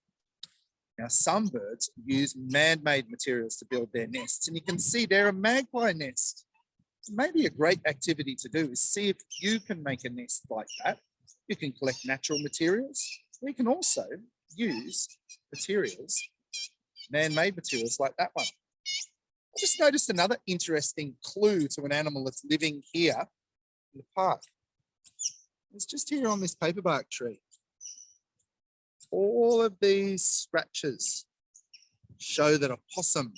F: Now, some birds use man-made materials to build their nests, and you can see they're a magpie nest. Maybe a great activity to do is see if you can make a nest like that. You can collect natural materials. We can also use materials, man-made materials like that one. I just noticed another interesting clue to an animal that's living here in the park. It's just here on this paperbark tree. All of these scratches show that a possum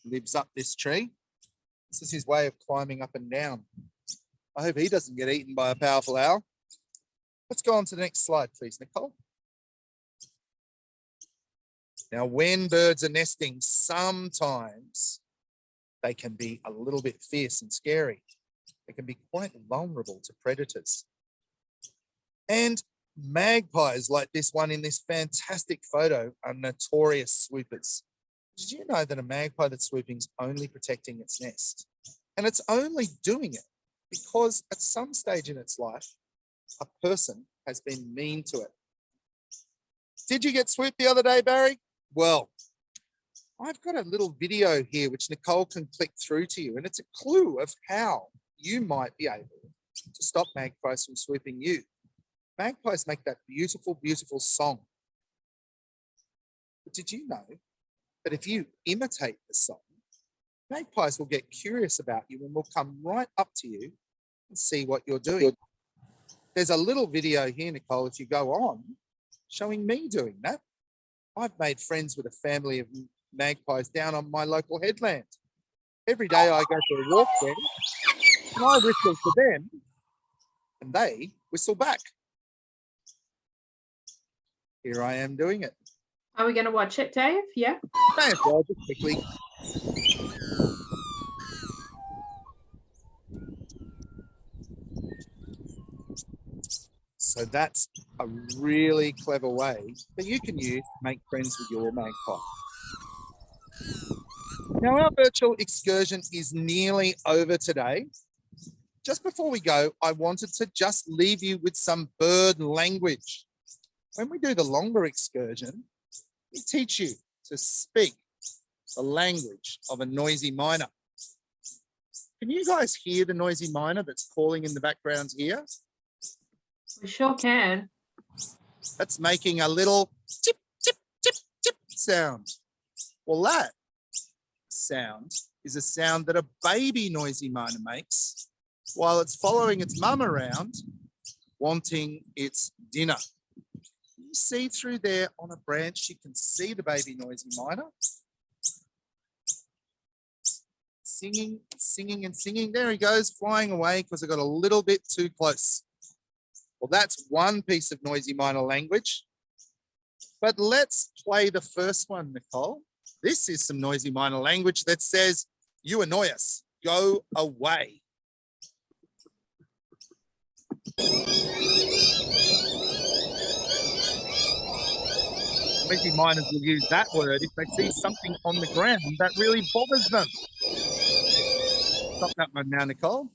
F: lives up this tree. This is his way of climbing up and down. I hope he doesn't get eaten by a powerful owl. Let's go on to the next slide, please, Nicole. Now, when birds are nesting, sometimes they can be a little bit fierce and scary. They can be quite vulnerable to predators. And magpies like this one in this fantastic photo are notorious swoopers. Did you know that a magpie that's swooping is only protecting its nest? And it's only doing it because at some stage in its life, a person has been mean to it. Did you get swooped the other day, Barry? Well, I've got a little video here which Nicole can click through to you, and it's a clue of how you might be able to stop magpies from swooping you. Magpies make that beautiful, beautiful song. But did you know that if you imitate the song, magpies will get curious about you and will come right up to you and see what you're doing? There's a little video here, Nicole, if you go on, showing me doing that. I've made friends with a family of magpies down on my local headland. Every day I go for a walk there, and I whistle to them, and they whistle back. Here I am doing it.
G: Are we going to watch it, Dave? Yeah.
F: May as well, just quickly. So that's a really clever way that you can use to make friends with your magpie. Now, our virtual excursion is nearly over today. Just before we go, I wanted to just leave you with some bird language. When we do the longer excursion, we teach you to speak the language of a noisy miner. Can you guys hear the noisy miner that's calling in the background here?
G: We sure can.
F: That's making a little tip, tip, tip, tip sound. Well, that sound is a sound that a baby noisy miner makes while it's following its mum around wanting its dinner. You see through there on a branch, you can see the baby noisy miner. singing, singing, and singing. There he goes, flying away because I got a little bit too close. Well, that's one piece of noisy minor language. But let's play the first one, Nicole. This is some noisy minor language that says, you annoy us, go away. Noisy miners will use that word if they see something on the ground that really bothers them. Stop that one now, Nicole.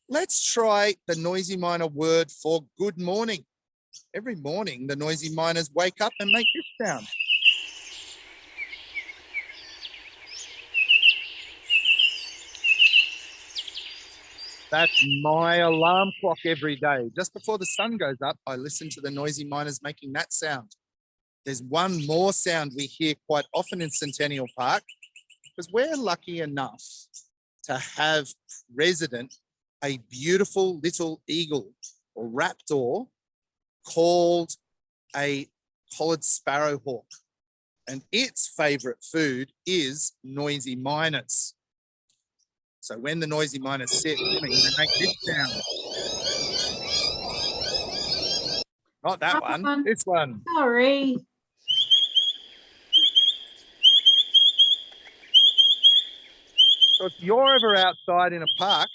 F: Let's try the noisy miner word for good morning. Every morning, the noisy miners wake up and make this sound. That's my alarm clock every day. Just before the sun goes up, I listen to the noisy miners making that sound. There's one more sound we hear quite often in Centennial Park because we're lucky enough to have resident a beautiful little eagle or raptor called a collared sparrowhawk. And its favorite food is noisy miners. So when the noisy miners sit, they make this sound. Not that one, this one.
G: Sorry.
F: So if you're ever outside in a park,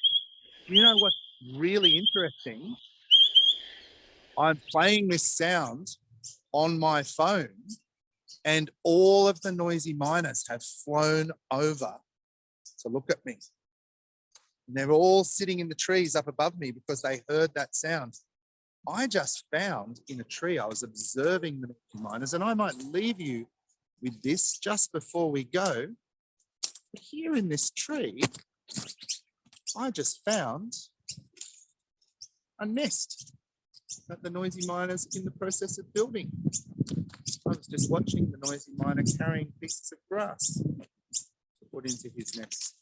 F: you know what's really interesting? I'm playing this sound on my phone and all of the noisy miners have flown over to look at me. And they're all sitting in the trees up above me because they heard that sound. I just found in a tree, I was observing the noisy miners, and I might leave you with this just before we go. But here in this tree, I just found a nest that the noisy miner's in the process of building. I was just watching the noisy miner carrying pieces of grass to put into his nest.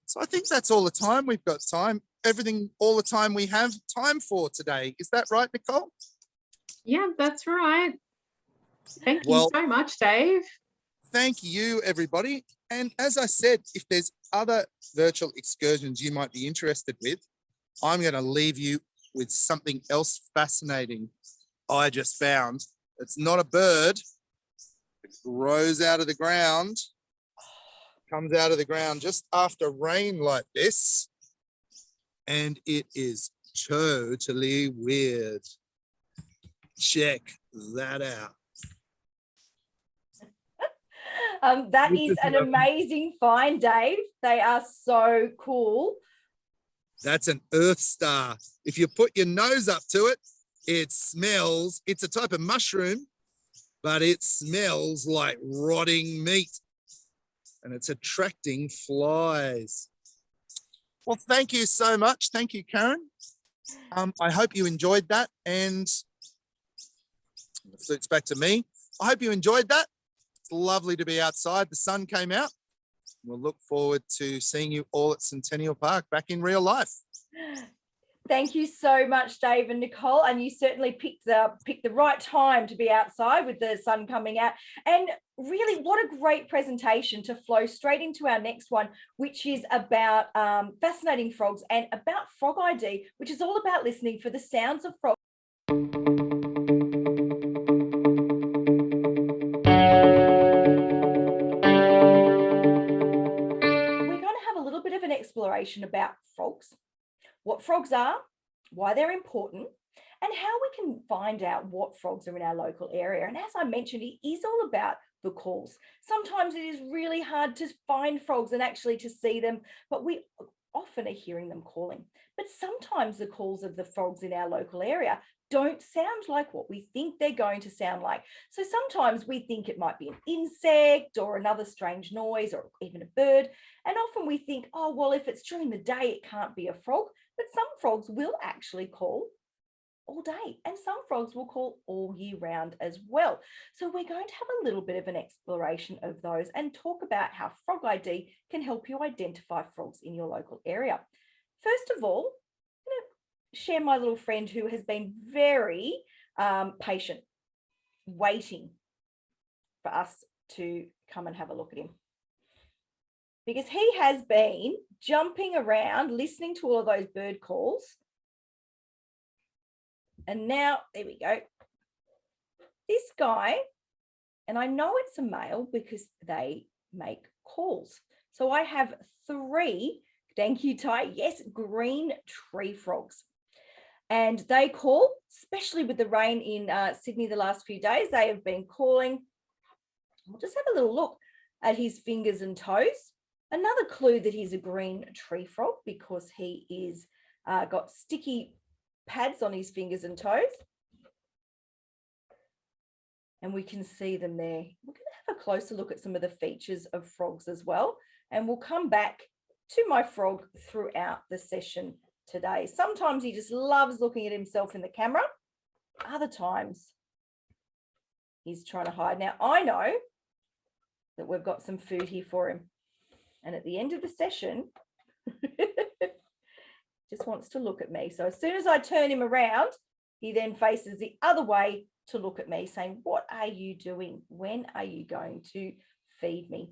F: So I think that's all the time we've got all the time we have time for today. Is that right, Nicole?
G: Yeah, that's right. Thank you so much, Dave.
F: Thank you, everybody. And as I said, if there's other virtual excursions you might be interested with, I'm going to leave you with something else fascinating I just found. It's not a bird. It grows out of the ground, comes out of the ground just after rain like this. And it is totally weird. Check that out.
A: That is an amazing find, Dave. They are so cool.
F: That's an earth star. If you put your nose up to it, it smells, it's a type of mushroom, but it smells like rotting meat and it's attracting flies. Well, thank you so much. Thank you, Karen. I hope you enjoyed that. And it's back to me. I hope you enjoyed that. It's lovely to be outside. The sun came out. We'll look forward to seeing you all at Centennial Park back in real life.
A: Thank you so much, Dave and Nicole. And you certainly picked the right time to be outside with the sun coming out. And really, what a great presentation to flow straight into our next one, which is about fascinating frogs and about Frog ID, which is all about listening for the sounds of frogs. Exploration about frogs, what frogs are, why they're important, and how we can find out what frogs are in our local area. And as I mentioned, it is all about the calls. Sometimes it is really hard to find frogs and actually to see them, but we often are hearing them calling. But sometimes the calls of the frogs in our local area don't sound like what we think they're going to sound like. So sometimes we think it might be an insect or another strange noise or even a bird. And often we think, oh, well, if it's during the day, it can't be a frog. But some frogs will actually call all day, and some frogs will call all year round as well. So we're going to have a little bit of an exploration of those and talk about how Frog ID can help you identify frogs in your local area. First of all, I'm going to share my little friend who has been very patient, waiting for us to come and have a look at him. because he has been jumping around, listening to all of those bird calls. And now, there we go. This guy, and I know it's a male because they make calls. So I have 3, thank you, Ty, yes, green tree frogs. And they call, especially with the rain in Sydney the last few days, they have been calling. We'll just have a little look at his fingers and toes. Another clue that he's a green tree frog because he is got sticky pads on his fingers and toes. And we can see them there. We're going to have a closer look at some of the features of frogs as well. And we'll come back to my frog throughout the session today. Sometimes he just loves looking at himself in the camera. Other times he's trying to hide. Now, I know that we've got some food here for him. And at the end of the session, just wants to look at me. So as soon as I turn him around, he then faces the other way to look at me saying, what are you doing? When are you going to feed me?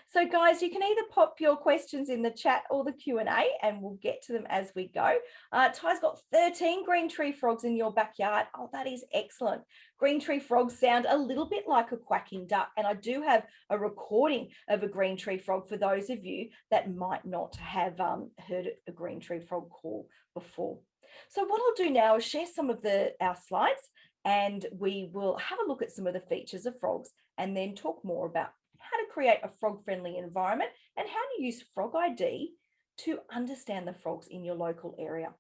A: So guys, you can either pop your questions in the chat or the Q&A and we'll get to them as we go. Ty's got 13 green tree frogs in your backyard. Oh, that is excellent. Green tree frogs sound a little bit like a quacking duck, and I do have a recording of a green tree frog for those of you that might not have heard a green tree frog call before. So what I'll do now is share some of our slides, and we will have a look at some of the features of frogs and then talk more about how to create a frog-friendly environment and how to use Frog ID to understand the frogs in your local area.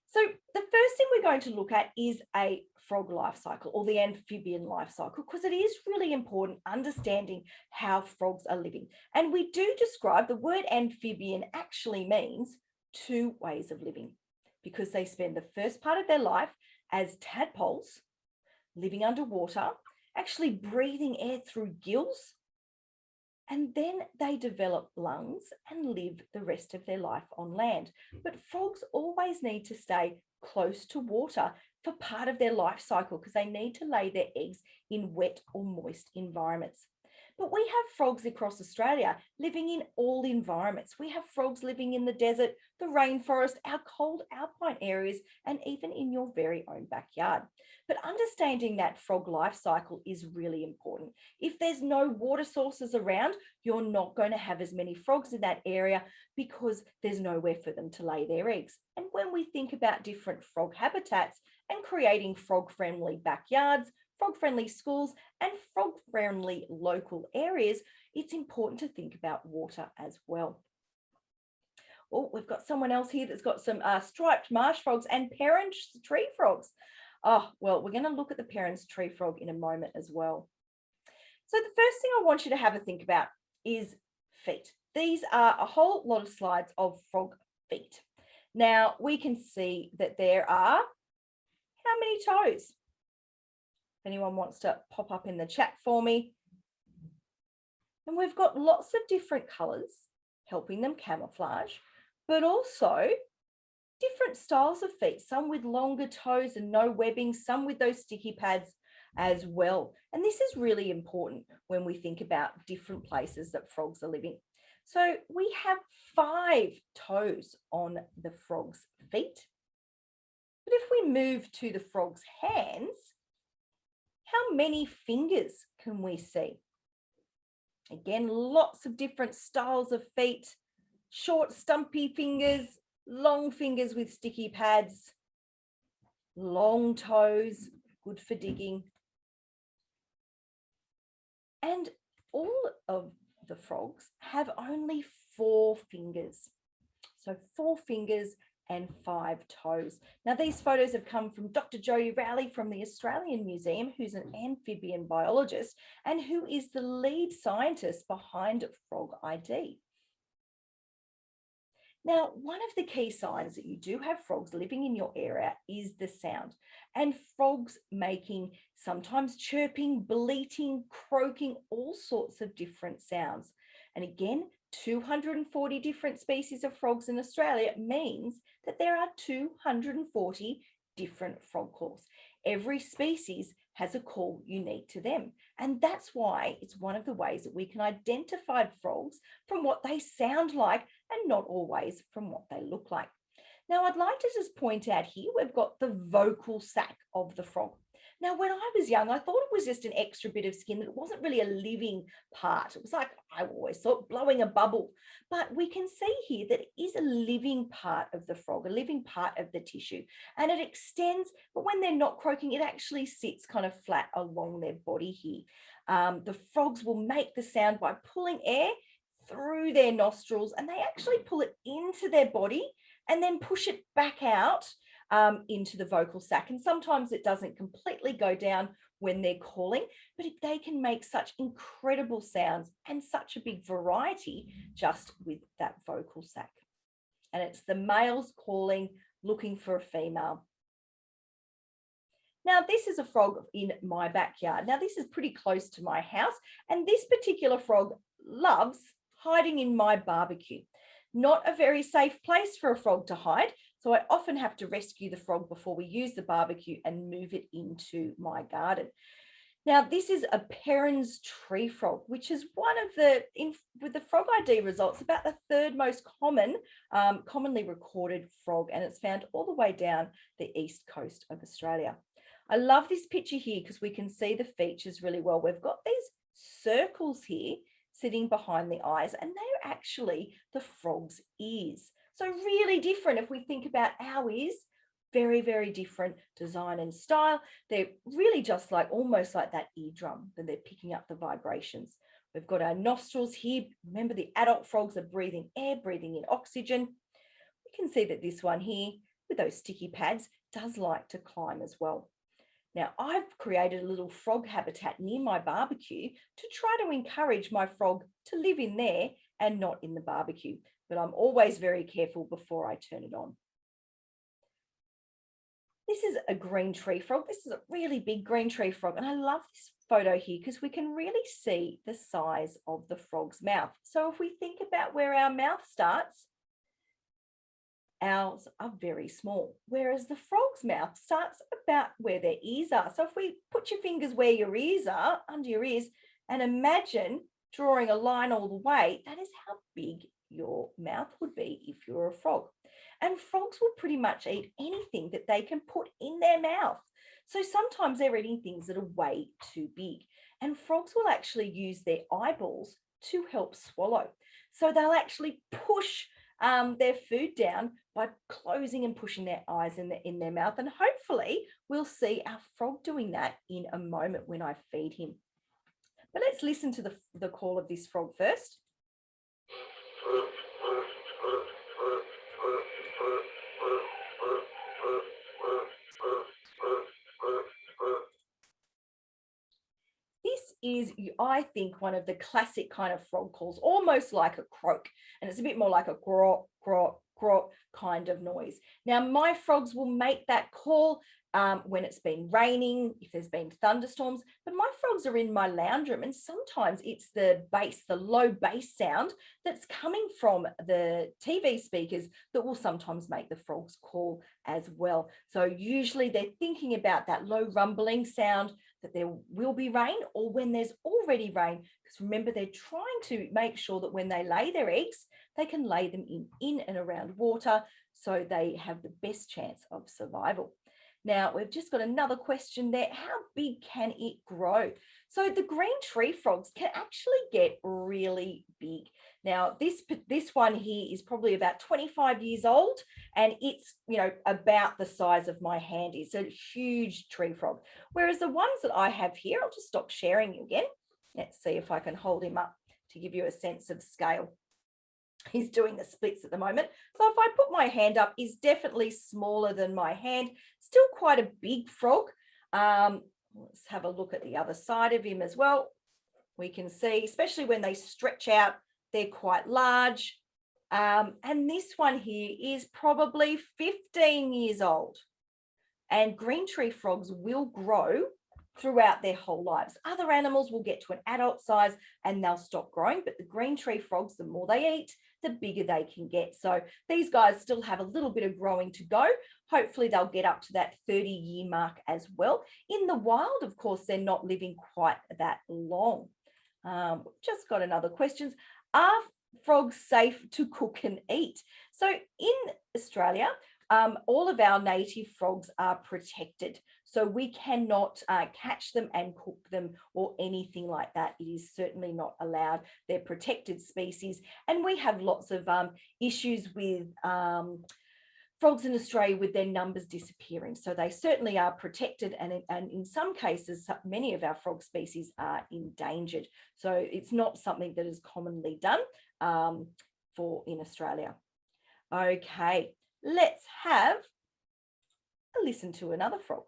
A: So the first thing we're going to look at is a frog life cycle, or the amphibian life cycle, because it is really important understanding how frogs are living. And we do describe, the word amphibian actually means 2 ways of living, because they spend the first part of their life as tadpoles, living underwater, actually breathing air through gills, and then they develop lungs and live the rest of their life on land. But frogs always need to stay close to water for part of their life cycle because they need to lay their eggs in wet or moist environments. But we have frogs across Australia living in all environments. We have frogs living in the desert, the rainforest, our cold alpine areas, and even in your very own backyard. But understanding that frog life cycle is really important. If there's no water sources around, you're not going to have as many frogs in that area because there's nowhere for them to lay their eggs. And when we think about different frog habitats and creating frog-friendly backyards, frog-friendly schools, and frog-friendly local areas, it's important to think about water as well. Oh, we've got someone else here that's got some striped marsh frogs and Perrin's tree frogs. Oh, well, we're going to look at the Perrin's tree frog in a moment as well. So the first thing I want you to have a think about is feet. These are a whole lot of slides of frog feet. Now, we can see that there are how many toes? If anyone wants to pop up in the chat for me. And we've got lots of different colours helping them camouflage, but also different styles of feet, some with longer toes and no webbing, some with those sticky pads as well. And this is really important when we think about different places that frogs are living. So we have 5 toes on the frog's feet. But if we move to the frog's hands, how many fingers can we see? Again, lots of different styles of feet, short stumpy fingers, long fingers with sticky pads, long toes, good for digging. And all of the frogs have only 4 fingers. So 4 fingers and 5 toes. Now, these photos have come from Dr. Jodie Rowley from the Australian Museum, who's an amphibian biologist and who is the lead scientist behind Frog ID. Now, one of the key signs that you do have frogs living in your area is the sound, and frogs making sometimes chirping, bleating, croaking, all sorts of different sounds. And again, 240 different species of frogs in Australia means that there are 240 different frog calls. Every species has a call unique to them. And that's why it's one of the ways that we can identify frogs from what they sound like and not always from what they look like. Now, I'd like to just point out here, we've got the vocal sac of the frog. Now, when I was young, I thought it was just an extra bit of skin, that it wasn't really a living part. It was like, I always thought, blowing a bubble. But we can see here that it is a living part of the frog, a living part of the tissue, and it extends, but when they're not croaking, it actually sits kind of flat along their body here. The frogs will make the sound by pulling air through their nostrils, and they actually pull it into their body and then push it back out into the vocal sac. And sometimes it doesn't completely go down when they're calling, but they can make such incredible sounds and such a big variety just with that vocal sac. And it's the males calling, looking for a female. Now, this is a frog in my backyard. Now, this is pretty close to my house, and this particular frog loves hiding in my barbecue. Not a very safe place for a frog to hide, so I often have to rescue the frog before we use the barbecue and move it into my garden. Now, this is a Perrin's tree frog, which is one of the, with the Frog ID results, about the third most commonly recorded frog, and it's found all the way down the east coast of Australia. I love this picture here because we can see the features really well. We've got these circles here sitting behind the eyes, and they're actually the frog's ears. So really different if we think about our ears, very, very different design and style. They're really just like, almost like that eardrum, that they're picking up the vibrations. We've got our nostrils here. Remember, the adult frogs are breathing air, breathing in oxygen. We can see that this one here with those sticky pads does like to climb as well. Now, I've created a little frog habitat near my barbecue to try to encourage my frog to live in there and not in the barbecue, but I'm always very careful before I turn it on. This is a green tree frog. This is a really big green tree frog, and I love this photo here because we can really see the size of the frog's mouth. So if we think about where our mouth starts, ours are very small, whereas the frog's mouth starts about where their ears are. So if we put your fingers where your ears are, under your ears, and imagine drawing a line all the way, that is how big your mouth would be if you're a frog. And frogs will pretty much eat anything that they can put in their mouth. So sometimes they're eating things that are way too big. And frogs will actually use their eyeballs to help swallow. So they'll actually push their food down by closing and pushing their eyes in their mouth. And hopefully we'll see our frog doing that in a moment when I feed him. But let's listen to the call of this frog first. This is, I think, one of the classic kind of frog calls, almost like a croak, and it's a bit more like a grok, grok, grok kind of noise. Now, my frogs will make that call when it's been raining, if there's been thunderstorms, but my frogs are in my lounge room, and sometimes it's the bass, the low bass sound that's coming from the TV speakers that will sometimes make the frogs call as well. So usually they're thinking about that low rumbling sound, that there will be rain, or when there's already rain, because remember, they're trying to make sure that when they lay their eggs, they can lay them in and around water, so they have the best chance of survival. Now, we've just got another question there. How big can it grow? So the green tree frogs can actually get really big. Now, this one here is probably about 25 years old, and it's, you know, about the size of my hand. It's a huge tree frog. Whereas the ones that I have here, I'll just stop sharing again. Let's see if I can hold him up to give you a sense of scale. He's doing the splits at the moment. So if I put my hand up, he's definitely smaller than my hand. Still quite a big frog. Let's have a look at the other side of him as well. We can see, especially when they stretch out, they're quite large. And this one here is probably 15 years old. And green tree frogs will grow throughout their whole lives. Other animals will get to an adult size and they'll stop growing, but the green tree frogs, the more they eat, the bigger they can get. So these guys still have a little bit of growing to go. Hopefully they'll get up to that 30-year mark as well. In the wild, of course, they're not living quite that long. Just got another question. Are frogs safe to cook and eat? So in Australia, all of our native frogs are protected. So we cannot catch them and cook them or anything like that. It is certainly not allowed. They're protected species. And we have lots of issues with frogs in Australia with their numbers disappearing. So they certainly are protected. And in some cases, many of our frog species are endangered. So it's not something that is commonly done in Australia. Okay, let's have a listen to another frog.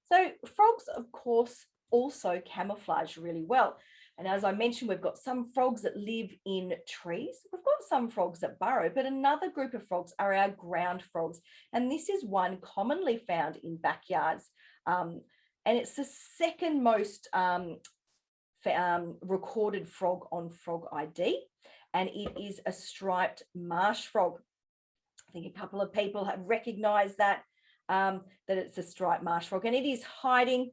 A: So frogs, of course, also camouflage really well. And as I mentioned, we've got some frogs that live in trees. We've got some frogs that burrow, but another group of frogs are our ground frogs. And this is one commonly found in backyards. And it's the second most recorded frog on Frog ID. And it is a striped marsh frog. I think a couple of people have recognized that it's a striped marsh frog, and it is hiding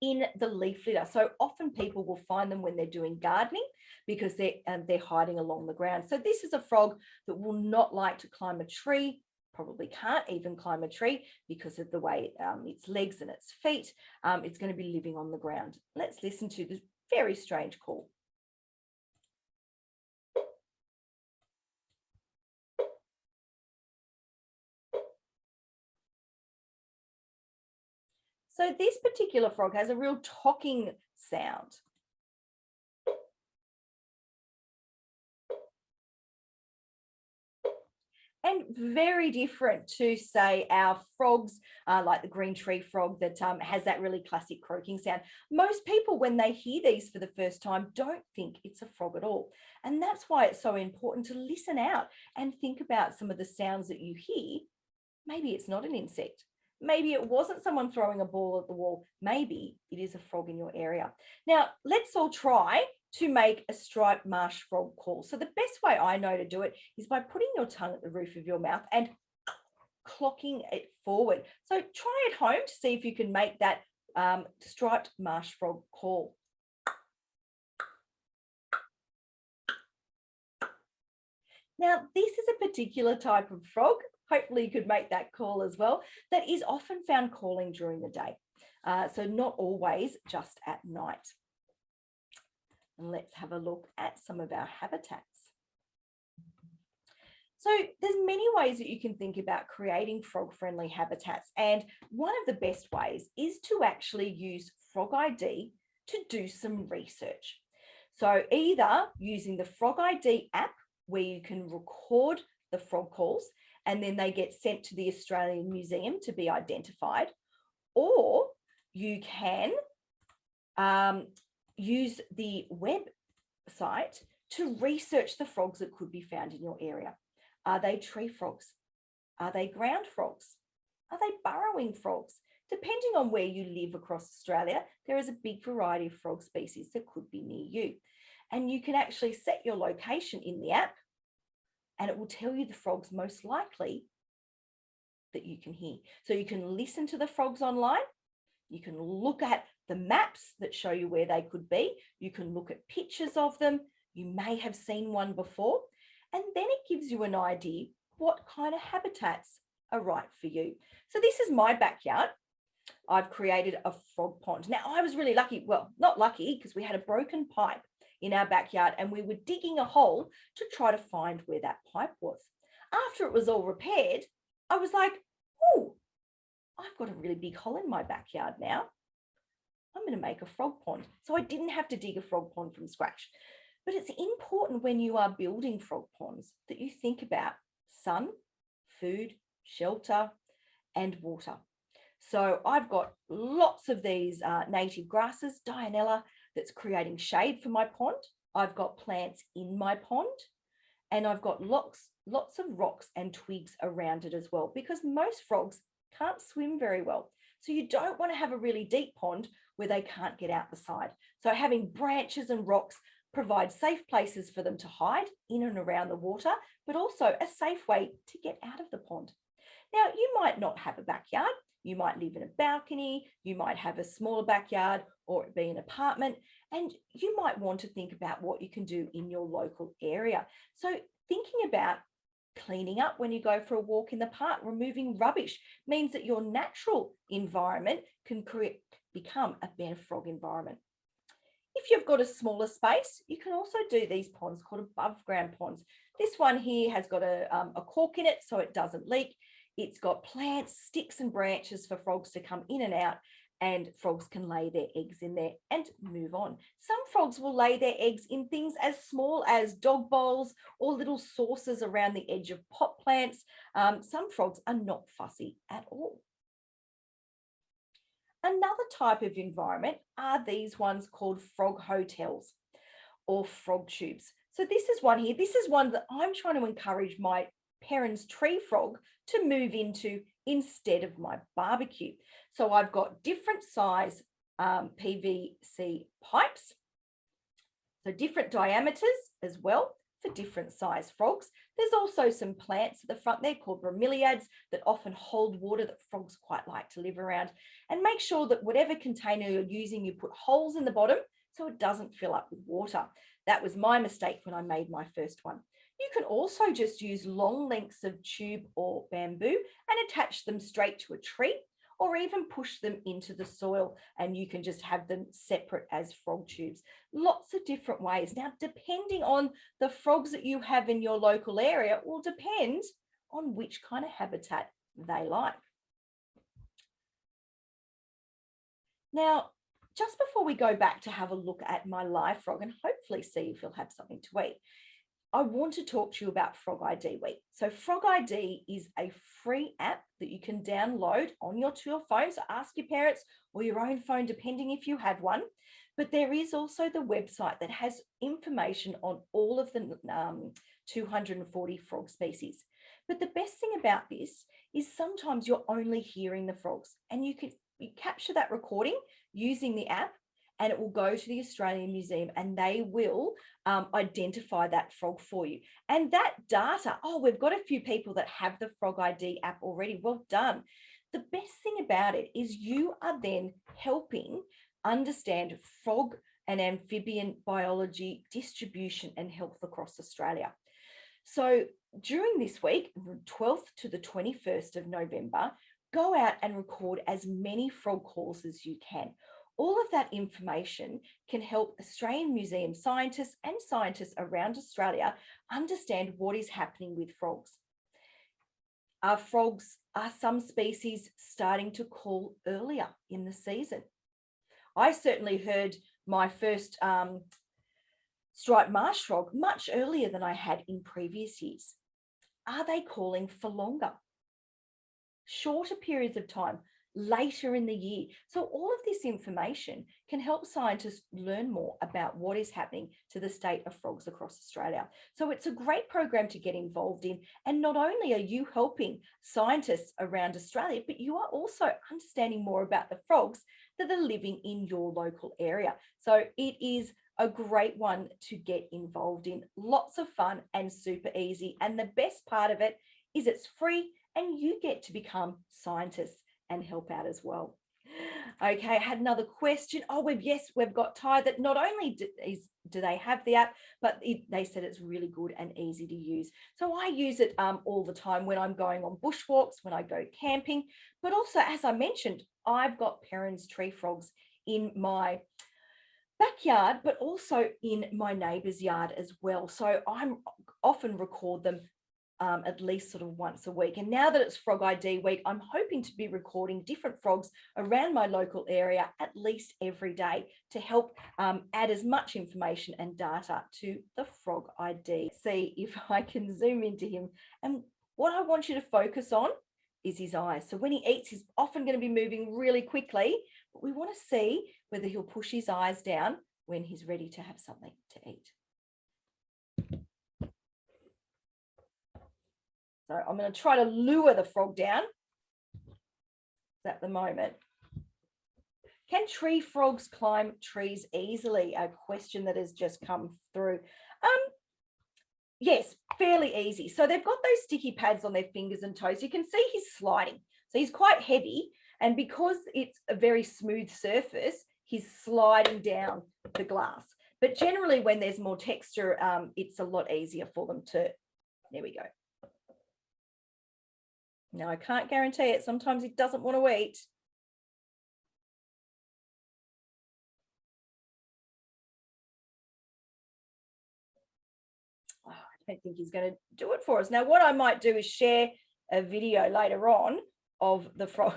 A: in the leaf litter. So often people will find them when they're doing gardening because they're hiding along the ground. So this is a frog that will not like to climb a tree, probably can't even climb a tree because of the way its legs and its feet. It's going to be living on the ground. Let's listen to this very strange call. So this particular frog has a real talking sound. And very different to, say, our frogs, like the green tree frog that has that really classic croaking sound. Most people, when they hear these for the first time, don't think it's a frog at all. And that's why it's so important to listen out and think about some of the sounds that you hear. Maybe it's not an insect. Maybe it wasn't someone throwing a ball at the wall. Maybe it is a frog in your area. Now, let's all try to make a striped marsh frog call. So the best way I know to do it is by putting your tongue at the roof of your mouth and clocking it forward. So try at home to see if you can make that striped marsh frog call. Now, this is a particular type of frog. Hopefully you could make that call as well. That is often found calling during the day. So not always just at night. And let's have a look at some of our habitats. So there's many ways that you can think about creating frog-friendly habitats. And one of the best ways is to actually use Frog ID to do some research. So either using the Frog ID app where you can record the frog calls and then they get sent to the Australian Museum to be identified, or you can use the website to research the frogs that could be found in your area. Are they tree frogs? Are they ground frogs? Are they burrowing frogs? Depending on where you live across Australia, there is a big variety of frog species that could be near you. And you can actually set your location in the app and it will tell you the frogs most likely that you can hear. So you can listen to the frogs online. You can look at the maps that show you where they could be. You can look at pictures of them. You may have seen one before. And then it gives you an idea what kind of habitats are right for you. So this is my backyard. I've created a frog pond. Now, I was really lucky. Well, not lucky because we had a broken pipe in our backyard and we were digging a hole to try to find where that pipe was. After it was all repaired, I was like, oh, I've got a really big hole in my backyard now. I'm going to make a frog pond. So I didn't have to dig a frog pond from scratch. But it's important when you are building frog ponds that you think about sun, food, shelter, and water. So I've got lots of these native grasses, Dianella, that's creating shade for my pond. I've got plants in my pond, and I've got lots lots of rocks and twigs around it as well, because most frogs can't swim very well. So you don't want to have a really deep pond where they can't get out the side. So having branches and rocks provide safe places for them to hide in and around the water, but also a safe way to get out of the pond. Now, you might not have a backyard. You might live in a balcony. You might have a smaller backyard or it be an apartment. And you might want to think about what you can do in your local area. So thinking about cleaning up when you go for a walk in the park, removing rubbish means that your natural environment can become a better frog environment. If you've got a smaller space, you can also do these ponds called above ground ponds. This one here has got a cork in it so it doesn't leak. It's got plants, sticks and branches for frogs to come in and out, and frogs can lay their eggs in there and move on. Some frogs will lay their eggs in things as small as dog bowls or little saucers around the edge of pot plants. Some frogs are not fussy at all. Another type of environment are these ones called frog hotels or frog tubes. So this is one here. This is one that I'm trying to encourage my Perrin's tree frog to move into instead of my barbecue. So I've got different size PVC pipes, so different diameters as well for different size frogs. There's also some plants at the front there called bromeliads that often hold water that frogs quite like to live around. And make sure that whatever container you're using, you put holes in the bottom so it doesn't fill up with water. That was my mistake when I made my first one. You can also just use long lengths of tube or bamboo and attach them straight to a tree, or even push them into the soil and you can just have them separate as frog tubes. Lots of different ways. Now, depending on the frogs that you have in your local area will depend on which kind of habitat they like. Now, just before we go back to have a look at my live frog and hopefully see if he'll have something to eat, I want to talk to you about Frog ID Week. So Frog ID is a free app that you can download to your phone. So ask your parents or your own phone, depending if you have one. But there is also the website that has information on all of the 240 frog species. But the best thing about this is sometimes you're only hearing the frogs, and you capture that recording using the app, and it will go to the Australian Museum and they will identify that frog for you. And that data, we've got a few people that have the Frog ID app already. Well done. The best thing about it is you are then helping understand frog and amphibian biology, distribution and health across Australia. So during this week, the 12th to the 21st of November, go out and record as many frog calls as you can. All of that information can help Australian museum scientists and scientists around Australia understand what is happening with frogs. Are some species starting to call earlier in the season? I certainly heard my first striped marsh frog much earlier than I had in previous years. Are they calling for longer? Shorter periods of time, later in the year? So all of this information can help scientists learn more about what is happening to the state of frogs across Australia. So it's a great program to get involved in. And not only are you helping scientists around Australia, but you are also understanding more about the frogs that are living in your local area. So it is a great one to get involved in. Lots of fun and super easy. And the best part of it is it's free and you get to become scientists and help out as well. Okay, I had another question. We've got Ty that not only do they have the app, but they said it's really good and easy to use. So I use it all the time when I'm going on bushwalks, when I go camping, but also, as I mentioned, I've got Perrin's tree frogs in my backyard, but also in my neighbour's yard as well. So I often record them at least sort of once a week. And now that it's Frog ID week, I'm hoping to be recording different frogs around my local area at least every day to help add as much information and data to the Frog ID. See if I can zoom into him. And what I want you to focus on is his eyes. So when he eats, he's often going to be moving really quickly, but we want to see whether he'll push his eyes down when he's ready to have something to eat. So I'm going to try to lure the frog down at the moment. Can tree frogs climb trees easily? A question that has just come through. Yes, fairly easy. So they've got those sticky pads on their fingers and toes. You can see he's sliding. So he's quite heavy. And because it's a very smooth surface, he's sliding down the glass. But generally, when there's more texture, it's a lot easier for them to, there we go. Now, I can't guarantee it. Sometimes he doesn't want to eat. Oh, I don't think he's going to do it for us. Now, what I might do is share a video later on of the frog,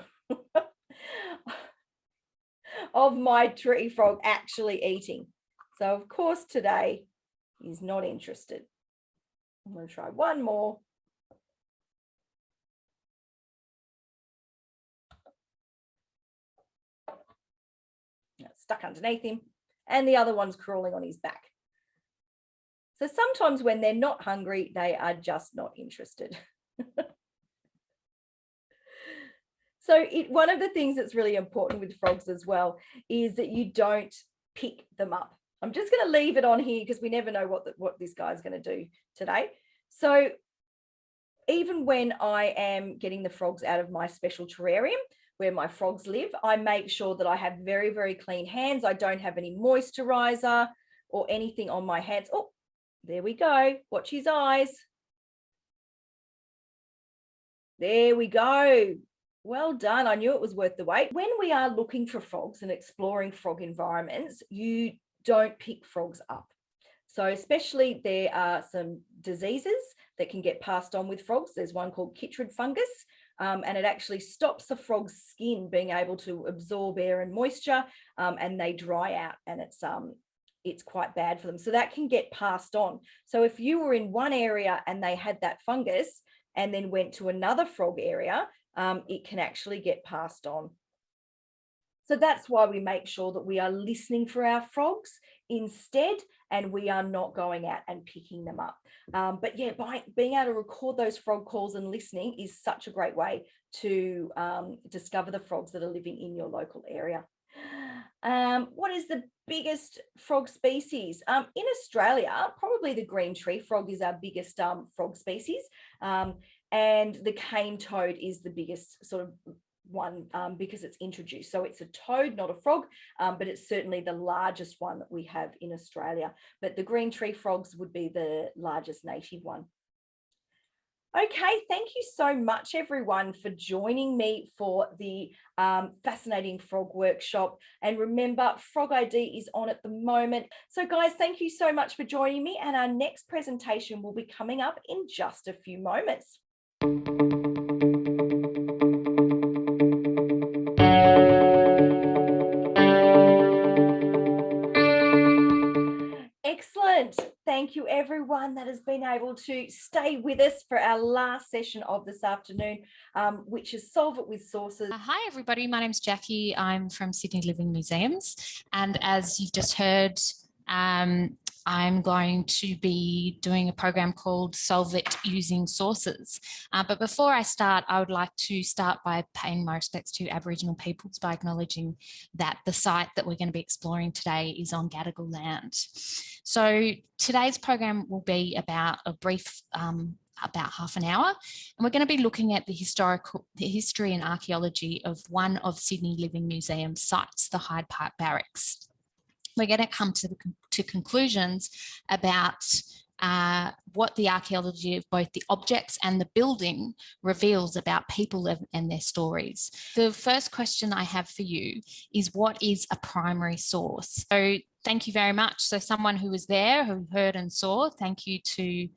A: of my tree frog actually eating. So, of course, today he's not interested. I'm going to try one more. It's stuck underneath him, and the other one's crawling on his back. So sometimes when they're not hungry, they are just not interested. So one of the things that's really important with frogs as well is that you don't pick them up. I'm just going to leave it on here because we never know what this guy's going to do today. So even when I am getting the frogs out of my special terrarium where my frogs live, I make sure that I have very, very clean hands. I don't have any moisturizer or anything on my hands. Oh, there we go. Watch his eyes. There we go. Well done. I knew it was worth the wait. When we are looking for frogs and exploring frog environments, you don't pick frogs up. So especially there are some diseases that can get passed on with frogs. There's one called chytrid fungus, and it actually stops the frog's skin being able to absorb air and moisture, and they dry out, and it's quite bad for them. So that can get passed on. So if you were in one area and they had that fungus and then went to another frog area, it can actually get passed on. So that's why we make sure that we are listening for our frogs instead, and we are not going out and picking them up. But yeah, by being able to record those frog calls and listening is such a great way to discover the frogs that are living in your local area. What is the biggest frog species? In Australia, probably the green tree frog is our biggest frog species. And the cane toad is the biggest sort of one because it's introduced. So it's a toad, not a frog, but it's certainly the largest one that we have in Australia. But the green tree frogs would be the largest native one. Okay, thank you so much, everyone, for joining me for the fascinating frog workshop. And remember, Frog ID is on at the moment. So guys, thank you so much for joining me. And our next presentation will be coming up in just a few moments. Excellent. Thank you, everyone that has been able to stay with us for our last session of this afternoon, which is Solve It with Sources.
H: Hi, everybody. My name's Jackie. I'm from Sydney Living Museums. And as you've just heard, I'm going to be doing a program called Solve It Using Sources. But before I start, I would like to start by paying my respects to Aboriginal peoples by acknowledging that the site that we're going to be exploring today is on Gadigal land. So today's program will be about a brief about half an hour, and we're going to be looking at the history and archaeology of one of Sydney Living Museum's sites, the Hyde Park Barracks. We're going to come to conclusions about what the archaeology of both the objects and the building reveals about people and their stories. The first question I have for you is, what is a primary source? So thank you very much. So someone who was there, who heard and saw, thank you to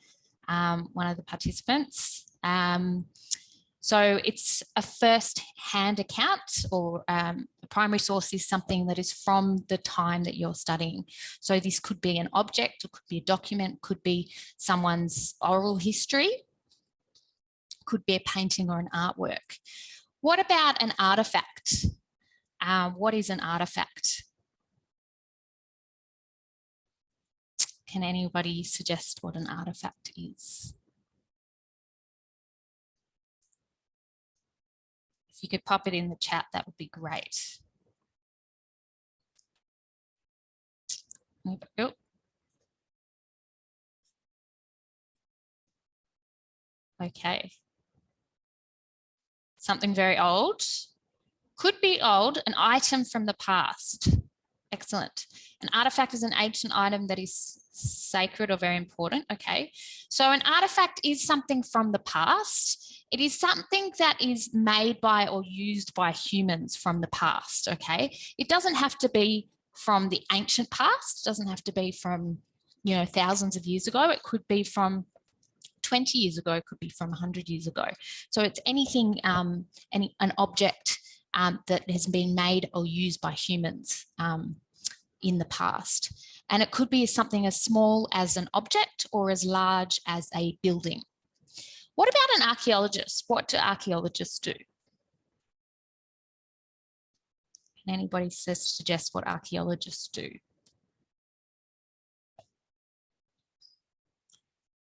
H: one of the participants. So it's a first-hand account, or a primary source is something that is from the time that you're studying. So this could be an object, it could be a document, could be someone's oral history, could be a painting or an artwork. What about an artifact? What is an artifact? Can anybody suggest what an artifact is? If you could pop it in the chat, that would be great. Oh. Okay. Something very old. Could be old, an item from the past. Excellent. An artifact is an ancient item that is sacred or very important. Okay. So an artifact is something from the past. It is something that is made by or used by humans from the past. Okay. It doesn't have to be from the ancient past. It doesn't have to be from, you know, thousands of years ago. It could be from 20 years ago. It could be from 100 years ago. So it's anything, an object that has been made or used by humans in the past. And it could be something as small as an object or as large as a building. What about an archaeologist? What do archaeologists do? Can anybody suggest what archaeologists do?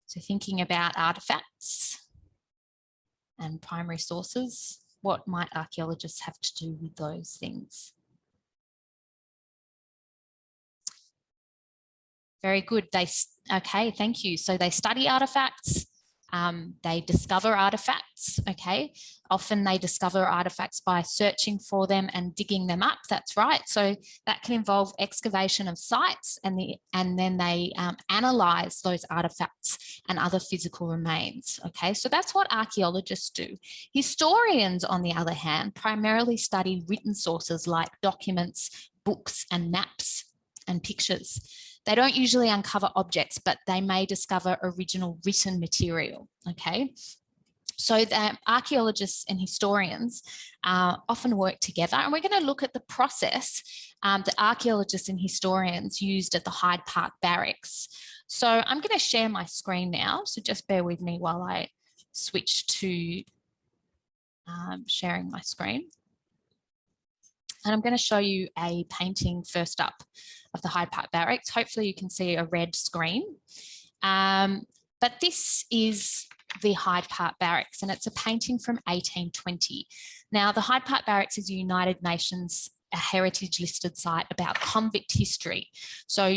H: So thinking about artifacts and primary sources, what might archaeologists have to do with those things? Very good. Okay, thank you. So they study artifacts, they discover artifacts, okay? Often they discover artifacts by searching for them and digging them up, that's right. So that can involve excavation of sites and then they analyse those artifacts and other physical remains, okay? So that's what archaeologists do. Historians, on the other hand, primarily study written sources like documents, books and maps and pictures. They don't usually uncover objects, but they may discover original written material, okay? So the archaeologists and historians often work together, and we're going to look at the process that archaeologists and historians used at the Hyde Park Barracks. So I'm going to share my screen now, so just bear with me while I switch to sharing my screen. And I'm going to show you a painting first up of the Hyde Park Barracks. Hopefully you can see a red screen. But this is the Hyde Park Barracks, and it's a painting from 1820. Now, the Hyde Park Barracks is a United Nations heritage listed site about convict history. So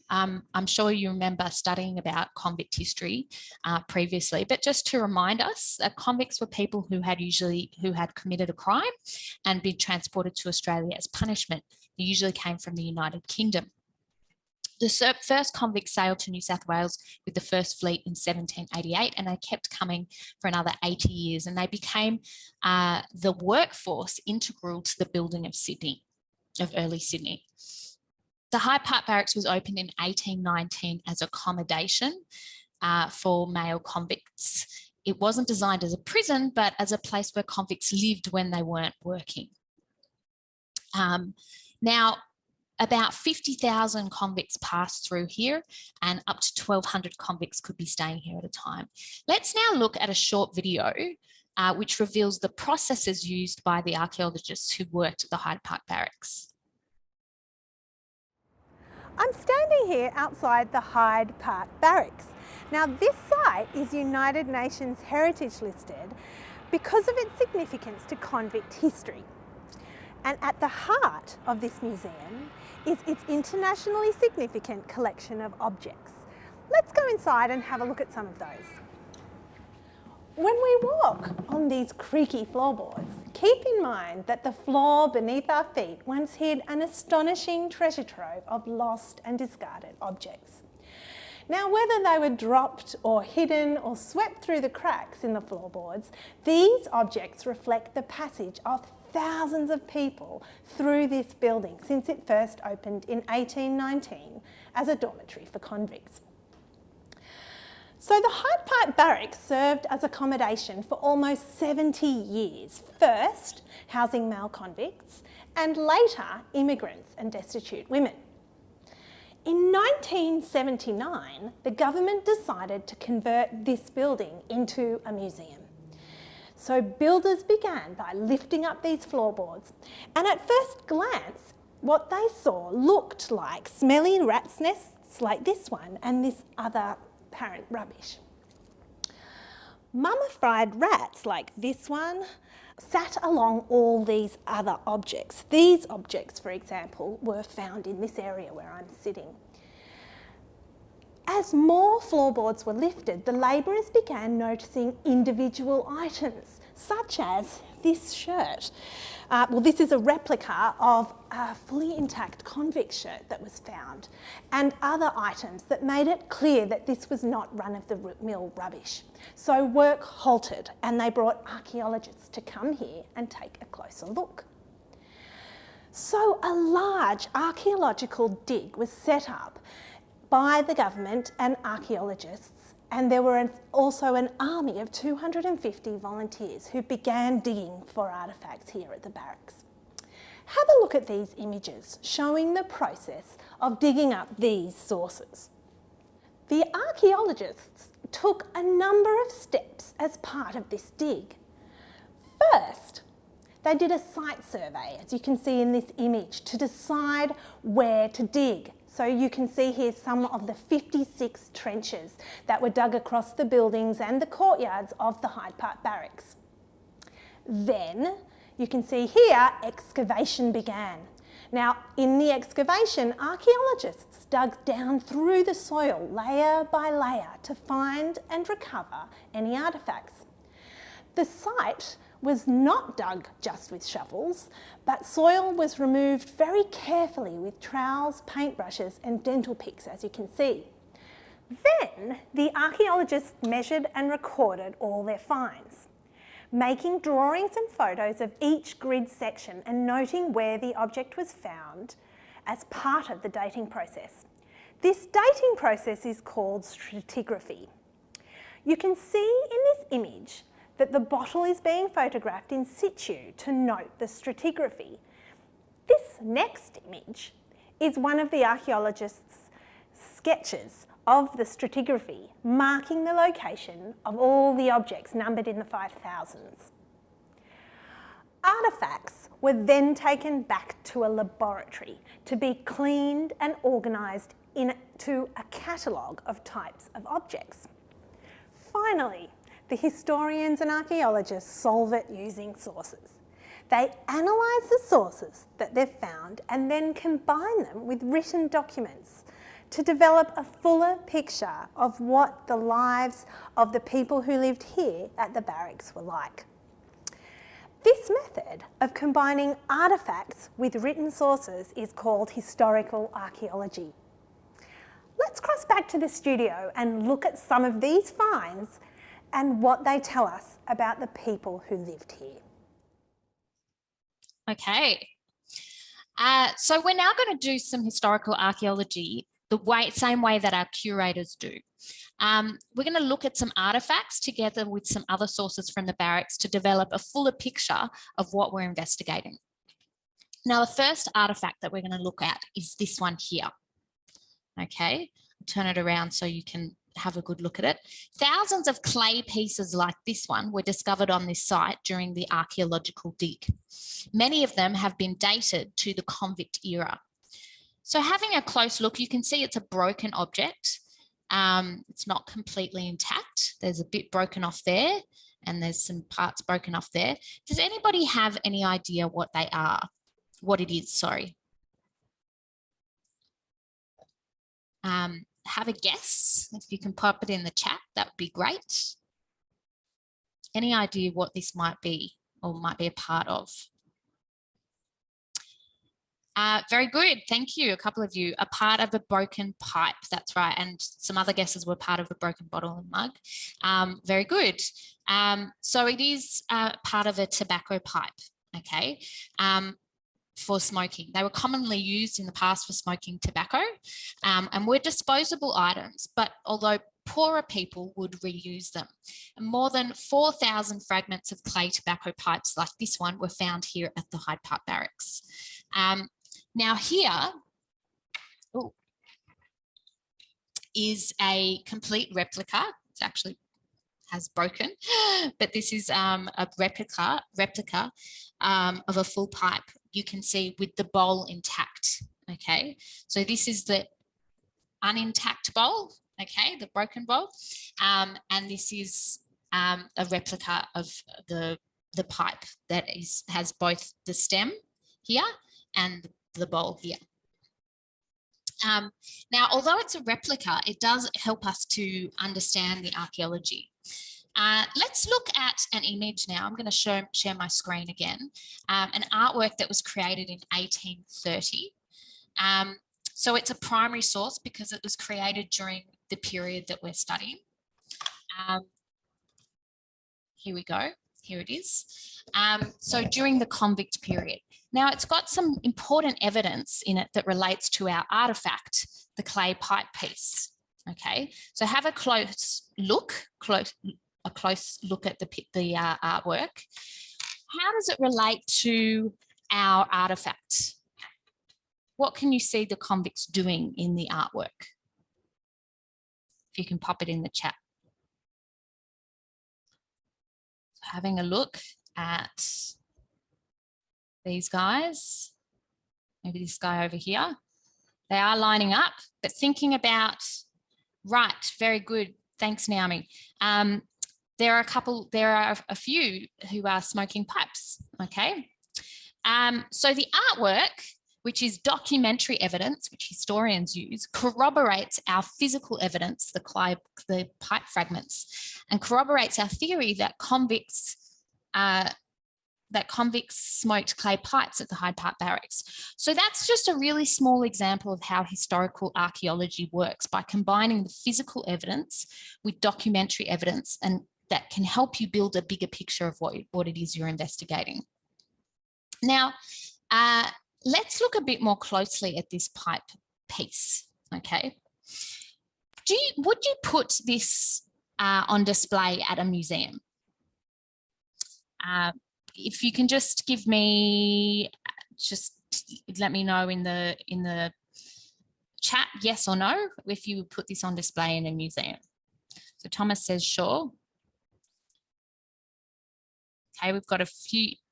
H: I'm sure you remember studying about convict history previously, but just to remind us that convicts were people who had committed a crime and been transported to Australia as punishment. They usually came from the United Kingdom. The first convicts sailed to New South Wales with the first fleet in 1788, and they kept coming for another 80 years, and they became the workforce integral to the building of Sydney, of early Sydney. The Hyde Park Barracks was opened in 1819 as accommodation for male convicts. It wasn't designed as a prison, but as a place where convicts lived when they weren't working. Now, about 50,000 convicts passed through here, and up to 1,200 convicts could be staying here at a time. Let's now look at a short video which reveals the processes used by the archaeologists who worked at the Hyde Park Barracks.
I: I'm standing here outside the Hyde Park Barracks. Now, this site is United Nations Heritage listed because of its significance to convict history. And at the heart of this museum is its internationally significant collection of objects. Let's go inside and have a look at some of those. When we walk on these creaky floorboards, keep in mind that the floor beneath our feet once hid an astonishing treasure trove of lost and discarded objects. Now, whether they were dropped or hidden or swept through the cracks in the floorboards, these objects reflect the passage of thousands of people through this building since it first opened in 1819 as a dormitory for convicts. So the Hyde Park Barracks served as accommodation for almost 70 years, first housing male convicts and later immigrants and destitute women. In 1979, the government decided to convert this building into a museum. So builders began by lifting up these floorboards, and at first glance, what they saw looked like smelly rat's nests like this one and this other apparent rubbish. Mummified rats like this one sat along all these other objects. These objects, for example, were found in this area where I'm sitting. As more floorboards were lifted, the labourers began noticing individual items, such as this shirt. Well, this is a replica of a fully intact convict shirt that was found, and other items that made it clear that this was not run-of-the-mill rubbish. So work halted, and they brought archaeologists to come here and take a closer look. So a large archaeological dig was set up by the government and archaeologists, and there were also an army of 250 volunteers who began digging for artefacts here at the barracks. Have a look at these images showing the process of digging up these sources. The archaeologists took a number of steps as part of this dig. First, they did a site survey, as you can see in this image, to decide where to dig. So you can see here some of the 56 trenches that were dug across the buildings and the courtyards of the Hyde Park Barracks. Then you can see here excavation began. Now in the excavation, archaeologists dug down through the soil layer by layer to find and recover any artefacts. The site was not dug just with shovels, but soil was removed very carefully with trowels, paintbrushes and dental picks, as you can see. Then the archaeologists measured and recorded all their finds, making drawings and photos of each grid section and noting where the object was found as part of the dating process. This dating process is called stratigraphy. You can see in this image that the bottle is being photographed in situ to note the stratigraphy. This next image is one of the archaeologists' sketches of the stratigraphy, marking the location of all the objects numbered in the 5,000s. Artefacts were then taken back to a laboratory to be cleaned and organised into a catalogue of types of objects. Finally, the historians and archaeologists solve it using sources. They analyse the sources that they've found and then combine them with written documents to develop a fuller picture of what the lives of the people who lived here at the barracks were like. This method of combining artefacts with written sources is called historical archaeology. Let's cross back to the studio and look at some of these finds and what they tell us about the people who lived here.
H: Okay, so we're now going to do some historical archaeology the same way that our curators do. We're going to look at some artefacts together with some other sources from the barracks to develop a fuller picture of what we're investigating. Now, the first artefact that we're going to look at is this one here. Okay, I'll turn it around so you can have a good look at it. Thousands of clay pieces like this one were discovered on this site during the archaeological dig. Many of them have been dated to the convict era. So having a close look, you can see it's a broken object. It's not completely intact. There's a bit broken off there and there's some parts broken off there. Does anybody have any idea what they are? What it is, sorry. Have a guess. If you can pop it in the chat, that would be great. Any idea what this might be or might be a part of? Very good, thank you. A couple of you, a part of a broken pipe, that's right. And some other guesses were part of a broken bottle and mug. Very good. So it is part of a tobacco pipe, okay, for smoking. They were commonly used in the past for smoking tobacco and were disposable items, but although poorer people would reuse them. And more than 4,000 fragments of clay tobacco pipes like this one were found here at the Hyde Park Barracks. Now here is a complete replica. It's actually has broken, but this is a replica of a full pipe. You can see with the bowl intact, okay? So this is the unintact bowl, okay, the broken bowl, and this is a replica of the pipe that has both the stem here and the bowl here. Now, although it's a replica, it does help us to understand the archaeology. Let's look at an image now. I'm going to share my screen again. An artwork that was created in 1830. So it's a primary source because it was created during the period that we're studying. Here we go. Here it is. So during the convict period. Now it's got some important evidence in it that relates to our artifact, the clay pipe piece. Okay, so have a close look at the artwork. How does it relate to our artifact? What can you see the convicts doing in the artwork? If you can pop it in the chat. Having a look at these guys, maybe this guy over here. They are lining up, but thinking about, right, very good. Thanks, Naomi. There are a few who are smoking pipes, okay? So the artwork, which is documentary evidence, which historians use, corroborates our physical evidence, the pipe fragments, and corroborates our theory that convicts smoked clay pipes at the Hyde Park Barracks. So that's just a really small example of how historical archaeology works, by combining the physical evidence with documentary evidence, and that can help you build a bigger picture of what it is you're investigating. Now, let's look a bit more closely at this pipe piece, okay? Would you put this on display at a museum? If you can just give me, just let me know in the chat, yes or no, if you would put this on display in a museum. So Thomas says sure. Okay, we've got a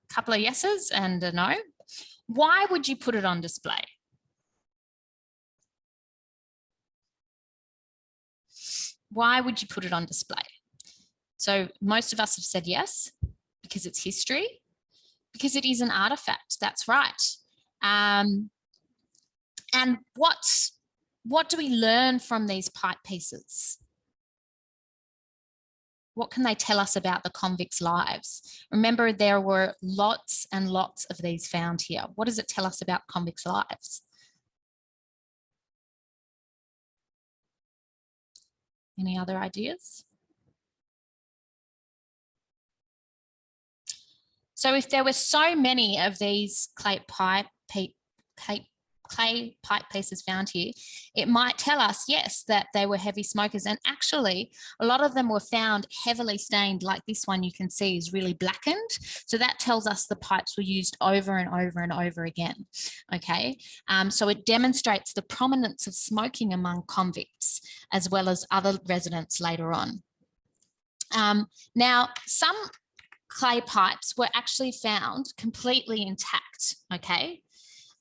H: couple of yeses and a no. Why would you put it on display? Why would you put it on display? So most of us have said yes, because it's history, because it is an artifact, that's right. And what do we learn from these pipe pieces? What can they tell us about the convicts' lives? Remember, there were lots and lots of these found here. What does it tell us about convicts' lives? Any other ideas? So if there were so many of these clay pipe pieces found here, it might tell us, yes, that they were heavy smokers. And actually, a lot of them were found heavily stained, like this one you can see is really blackened. So that tells us the pipes were used over and over and over again. Okay, so it demonstrates the prominence of smoking among convicts, as well as other residents later on. Now, some clay pipes were actually found completely intact, okay?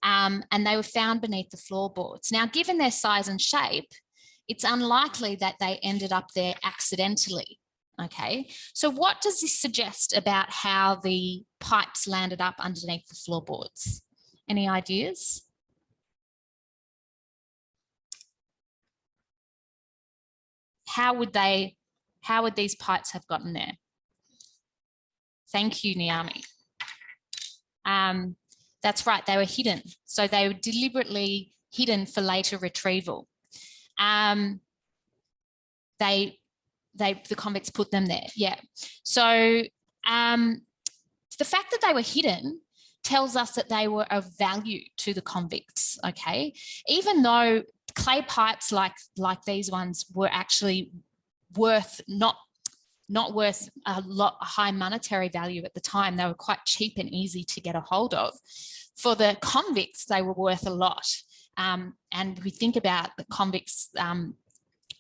H: And they were found beneath the floorboards. Now, given their size and shape, it's unlikely that they ended up there accidentally, okay? So what does this suggest about how the pipes landed up underneath the floorboards? Any ideas? How would these pipes have gotten there? Thank you, Naomi. That's right, they were hidden. So they were deliberately hidden for later retrieval. The convicts put them there, yeah. So the fact that they were hidden tells us that they were of value to the convicts, okay? Even though clay pipes like these ones were actually worth not worth a high monetary value at the time. They were quite cheap and easy to get a hold of. For the convicts, they were worth a lot. And we think about the convicts,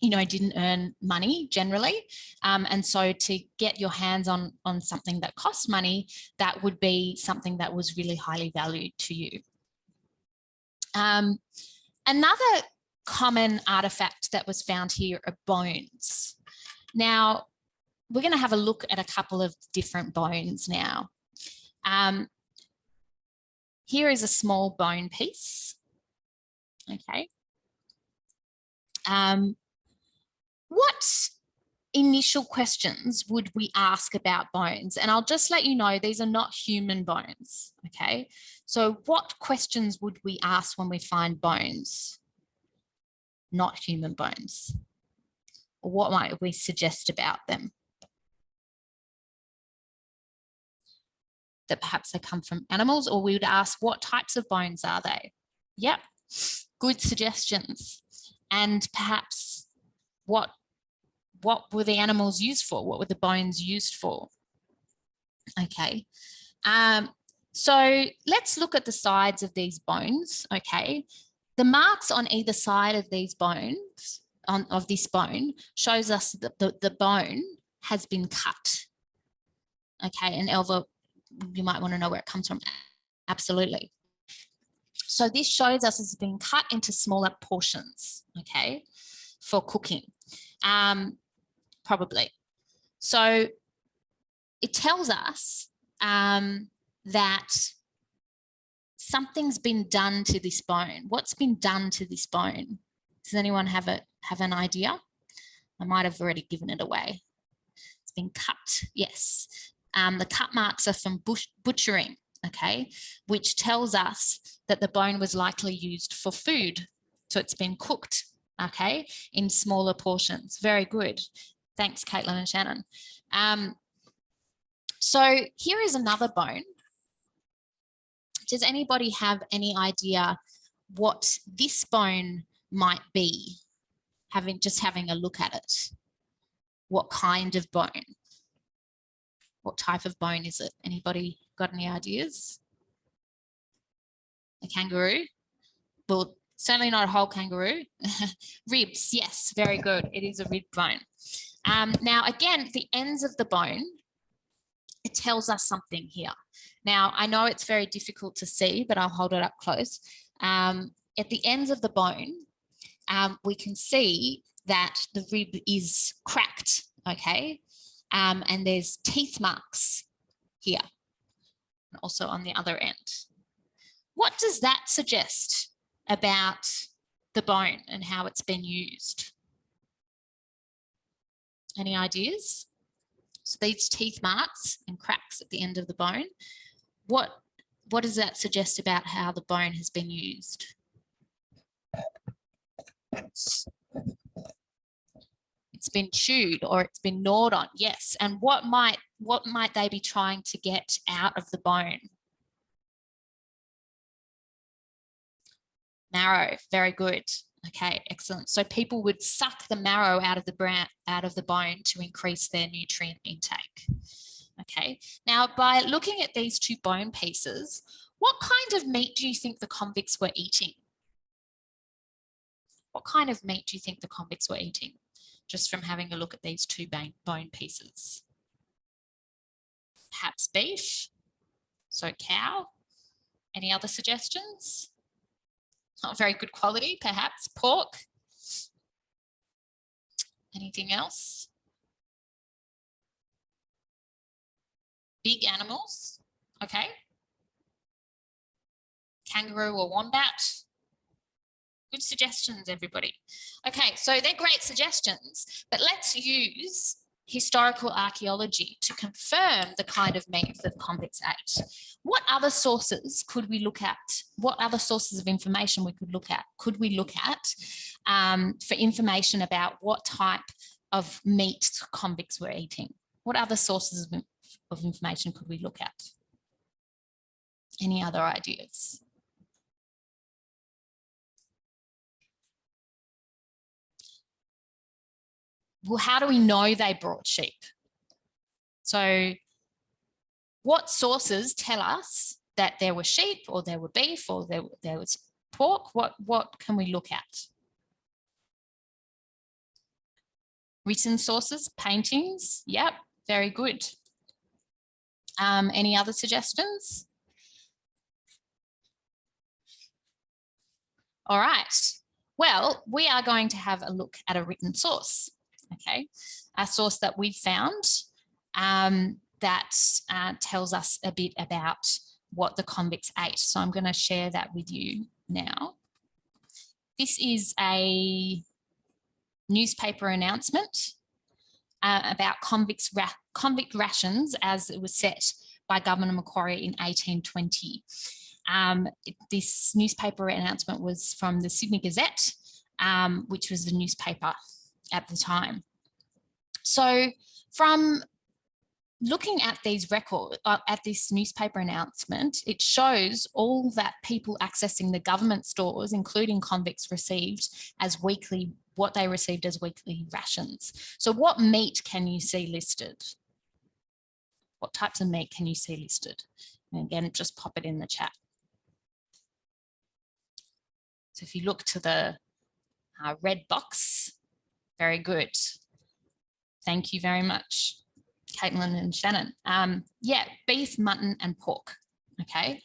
H: you know, didn't earn money generally. And so to get your hands on something that costs money, that would be something that was really highly valued to you. Another common artifact that was found here are bones. Now, we're going to have a look at a couple of different bones now. Here is a small bone piece. Okay. What initial questions would we ask about bones? And I'll just let you know, these are not human bones. Okay. So what questions would we ask when we find bones? Not human bones. Or what might we suggest about them? That perhaps they come from animals, or we would ask what types of bones are they? Yep, good suggestions. And perhaps what were the animals used for? What were the bones used for? Okay, so let's look at the sides of these bones. Okay, the marks on either side of these bones, of this bone, shows us that the bone has been cut. Okay, and Elva, you might want to know where it comes from. Absolutely. So this shows us it's been cut into smaller portions, okay, for cooking, probably. So it tells us that something's been done to this bone. What's been done to this bone? Does anyone have an idea? I might have already given it away. It's been cut, yes. The cut marks are from butchering, okay, which tells us that the bone was likely used for food. So it's been cooked, okay, in smaller portions. Very good. Thanks, Caitlin and Shannon. So here is another bone. Does anybody have any idea what this bone might be? Just having a look at it. What kind of bone? What type of bone is it? Anybody got any ideas? A kangaroo? Well, certainly not a whole kangaroo. Ribs, yes, very good. It is a rib bone. Now, again, the ends of the bone, it tells us something here. Now, I know it's very difficult to see, but I'll hold it up close. At the ends of the bone, we can see that the rib is cracked, okay? And there's teeth marks here, and also on the other end. What does that suggest about the bone and how it's been used? Any ideas? So these teeth marks and cracks at the end of the bone, what does that suggest about how the bone has been used? It's been chewed or it's been gnawed on, yes. And what might they be trying to get out of the bone? Marrow, very good. Okay, excellent. So people would suck the marrow out of the bone to increase their nutrient intake. Okay, now by looking at these two bone pieces, what kind of meat do you think the convicts were eating? What kind of meat do you think the convicts were eating? Just from having a look at these two bone pieces. Perhaps beef, so cow. Any other suggestions? Not very good quality, perhaps pork. Anything else? Big animals, okay. Kangaroo or wombat. Good suggestions, everybody. Okay, so they're great suggestions, but let's use historical archaeology to confirm the kind of meat that the convicts ate. What other sources could we look at? What other sources of information we could look at? Could we look at for information about what type of meat convicts were eating? What other sources of information could we look at? Any other ideas? Well, how do we know they brought sheep? So what sources tell us that there were sheep or there were beef or there was pork? What can we look at? Written sources, paintings. Yep, very good. Any other suggestions? All right. Well, we are going to have a look at a written source. okay? A source that we found that tells us a bit about what the convicts ate. So I'm going to share that with you now. This is a newspaper announcement about convict rations as it was set by Governor Macquarie in 1820. This newspaper announcement was from the Sydney Gazette, which was the newspaper at the time. So from looking at these records, at this newspaper announcement, it shows all that people accessing the government stores, including convicts, received as weekly, what they received as weekly rations. So what meat can you see listed? What types of meat can you see listed? And again, just pop it in the chat. So if you look to the red box, very good. Thank you very much, Caitlin and Shannon. Yeah, beef, mutton and pork, okay?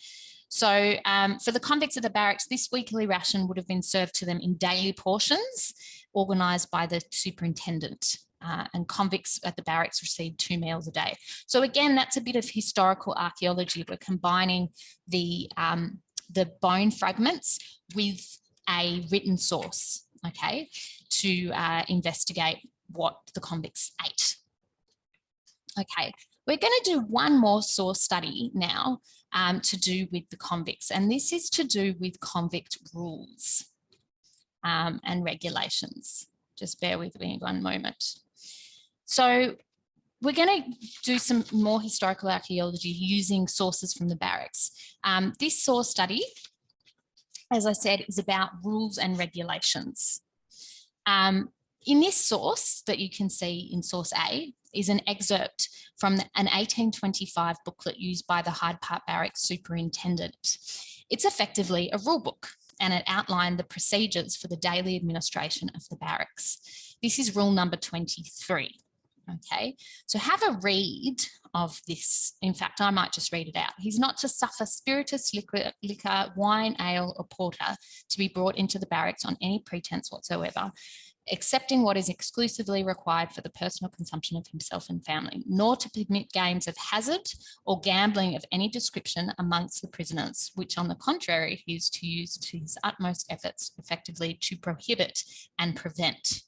H: So for the convicts of the barracks, this weekly ration would have been served to them in daily portions, organised by the superintendent. And convicts at the barracks received 2 meals a day. So again, that's a bit of historical archaeology. We're combining the bone fragments with a written source, okay, to investigate what the convicts ate. Okay, we're going to do one more source study now to do with the convicts, and this is to do with convict rules and regulations. Just bear with me one moment. So we're going to do some more historical archaeology using sources from the barracks. This source study, as I said, is about rules and regulations. In this source that you can see in source A is an excerpt from an 1825 booklet used by the Hyde Park Barracks superintendent. It's effectively a rule book, and it outlined the procedures for the daily administration of the barracks. This is rule number 23. Okay, so have a read of this. In fact, I might just read it out. He's not to suffer spirituous liquor, wine, ale, or porter to be brought into the barracks on any pretense whatsoever, excepting what is exclusively required for the personal consumption of himself and family, nor to permit games of hazard or gambling of any description amongst the prisoners, which on the contrary, he is to use to his utmost efforts effectively to prohibit and prevent.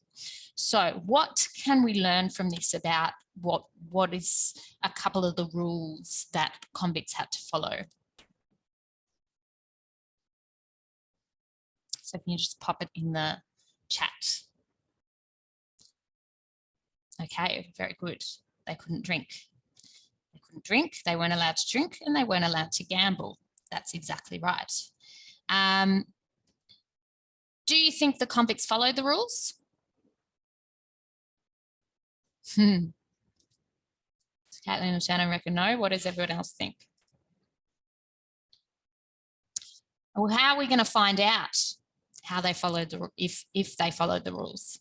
H: So what can we learn from this about what is a couple of the rules that convicts had to follow? So can you just pop it in the chat? Okay, very good. They couldn't drink. They couldn't drink, they weren't allowed to drink, and they weren't allowed to gamble. That's exactly right. Do you think the convicts followed the rules? Caitlin and Shannon reckon no. What does everyone else think? Well, how are we going to find out how they followed the if they followed the rules?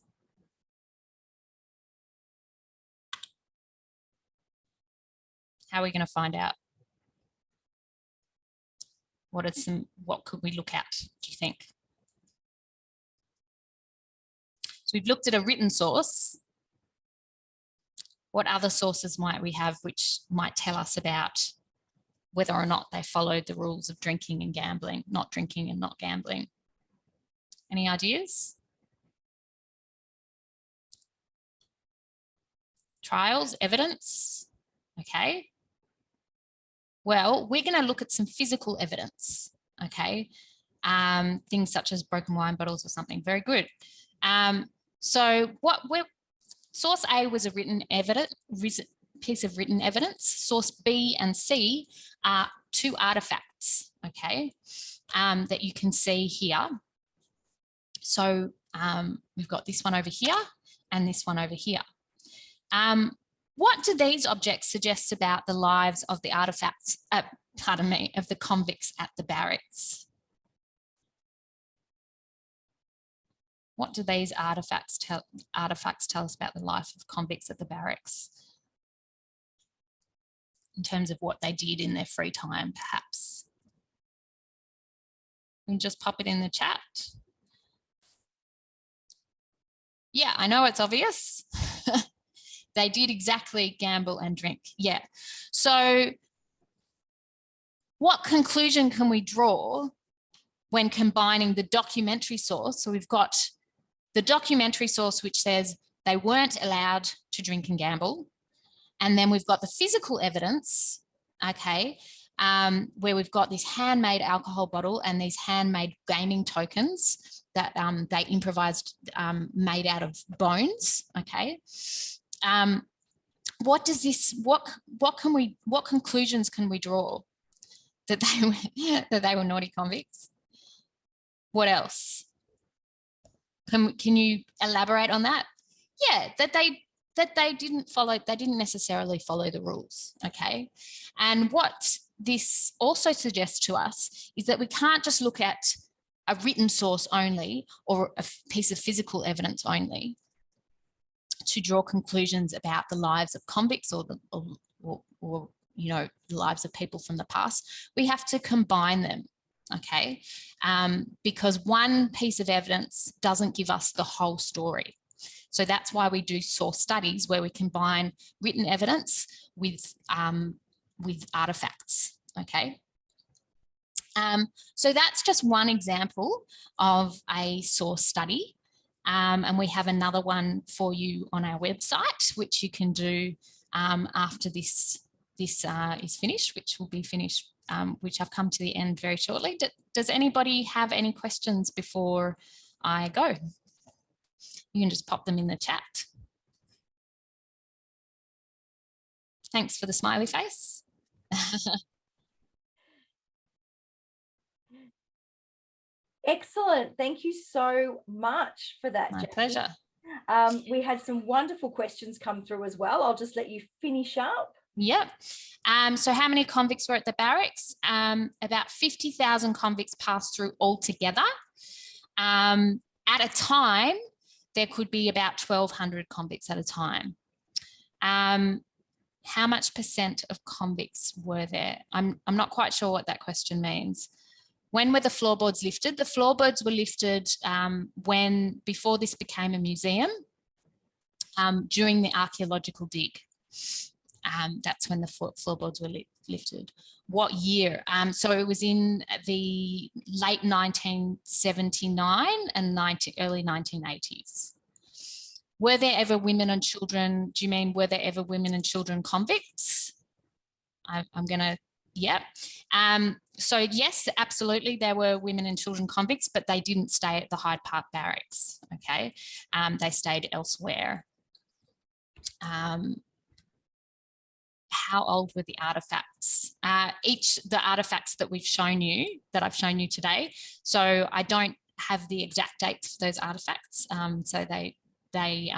H: How are we going to find out? What could we look at, do you think? So we've looked at a written source. What other sources might we have which might tell us about whether or not they followed the rules of drinking and gambling, not drinking and not gambling? Any ideas? Trials, evidence, okay. Well, we're going to look at some physical evidence, okay. Things such as broken wine bottles or something, very good. So source A was a piece of written evidence. Source B and C are 2 artifacts, okay, that you can see here. So we've got this one over here and this one over here. What do these objects suggest about the lives of the artifacts, of the convicts at the barracks? What do these artifacts tell us about the life of convicts at the barracks? In terms of what they did in their free time, perhaps. You can just pop it in the chat. Yeah, I know it's obvious. They did exactly gamble and drink. Yeah. So what conclusion can we draw when combining the documentary source? So we've got the documentary source, which says they weren't allowed to drink and gamble. And then we've got the physical evidence, okay, where we've got this handmade alcohol bottle and these handmade gaming tokens that they improvised, made out of bones, okay. What conclusions can we draw? That they were naughty convicts? What else? Can you elaborate on that? Yeah, that they didn't necessarily follow the rules, okay? And what this also suggests to us is that we can't just look at a written source only or a piece of physical evidence only to draw conclusions about the lives of convicts or you know, the lives of people from the past. We have to combine them, okay? Because one piece of evidence doesn't give us the whole story. So that's why we do source studies where we combine written evidence with artifacts, okay? So that's just one example of a source study. And we have another one for you on our website, which you can do after this is finished, which will be finished, which I've come to the end very shortly. Does anybody have any questions before I go? You can just pop them in the chat. Thanks for the smiley face.
A: Excellent. Thank you so much for that.
H: My
A: Jackie.
H: pleasure.
A: We had some wonderful questions come through as well. I'll just let you finish up.
H: Yep. So how many convicts were at the barracks? About 50,000 convicts passed through altogether. At a time, there could be about 1,200 convicts at a time. How much percent of convicts were there? I'm not quite sure what that question means. When were the floorboards lifted? The floorboards were lifted before this became a museum, during the archaeological dig. That's when the floorboards were lifted. What year? So it was in the late 1979 and early 1980s. Were there ever women and children? Do you mean were there ever women and children convicts? I'm going to, yeah. So yes, absolutely, there were women and children convicts, but they didn't stay at the Hyde Park Barracks, okay? They stayed elsewhere. How old were the artifacts? The artifacts that I've shown you today. So I don't have the exact dates for those artifacts. So they date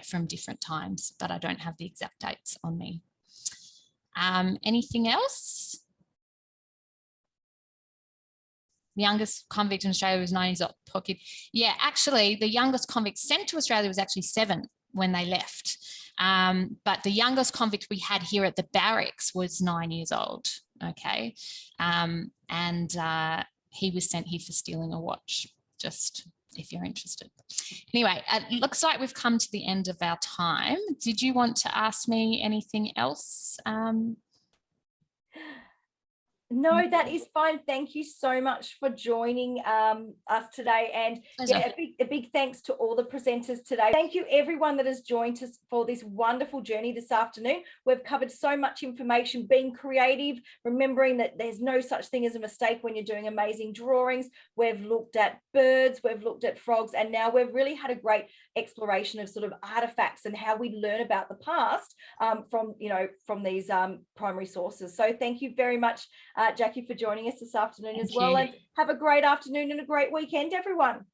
H: from different times, but I don't have the exact dates on me. Anything else? The youngest convict in Australia was 9 years old. Poor kid. Yeah, actually, the youngest convict sent to Australia was actually 7 when they left. But the youngest convict we had here at the barracks was 9 years old, okay? He was sent here for stealing a watch, just if you're interested. Anyway, it looks like we've come to the end of our time. Did you want to ask me anything else?
A: No, that is fine. Thank you so much for joining us today. And yeah, a big thanks to all the presenters today. Thank you everyone that has joined us for this wonderful journey this afternoon. We've covered so much information, being creative, remembering that there's no such thing as a mistake when you're doing amazing drawings. We've looked at birds, we've looked at frogs, and now we've really had a great exploration of sort of artifacts and how we learn about the past from these primary sources. So thank you very much, Jackie, for joining us this afternoon as well. And have a great afternoon and a great weekend, everyone.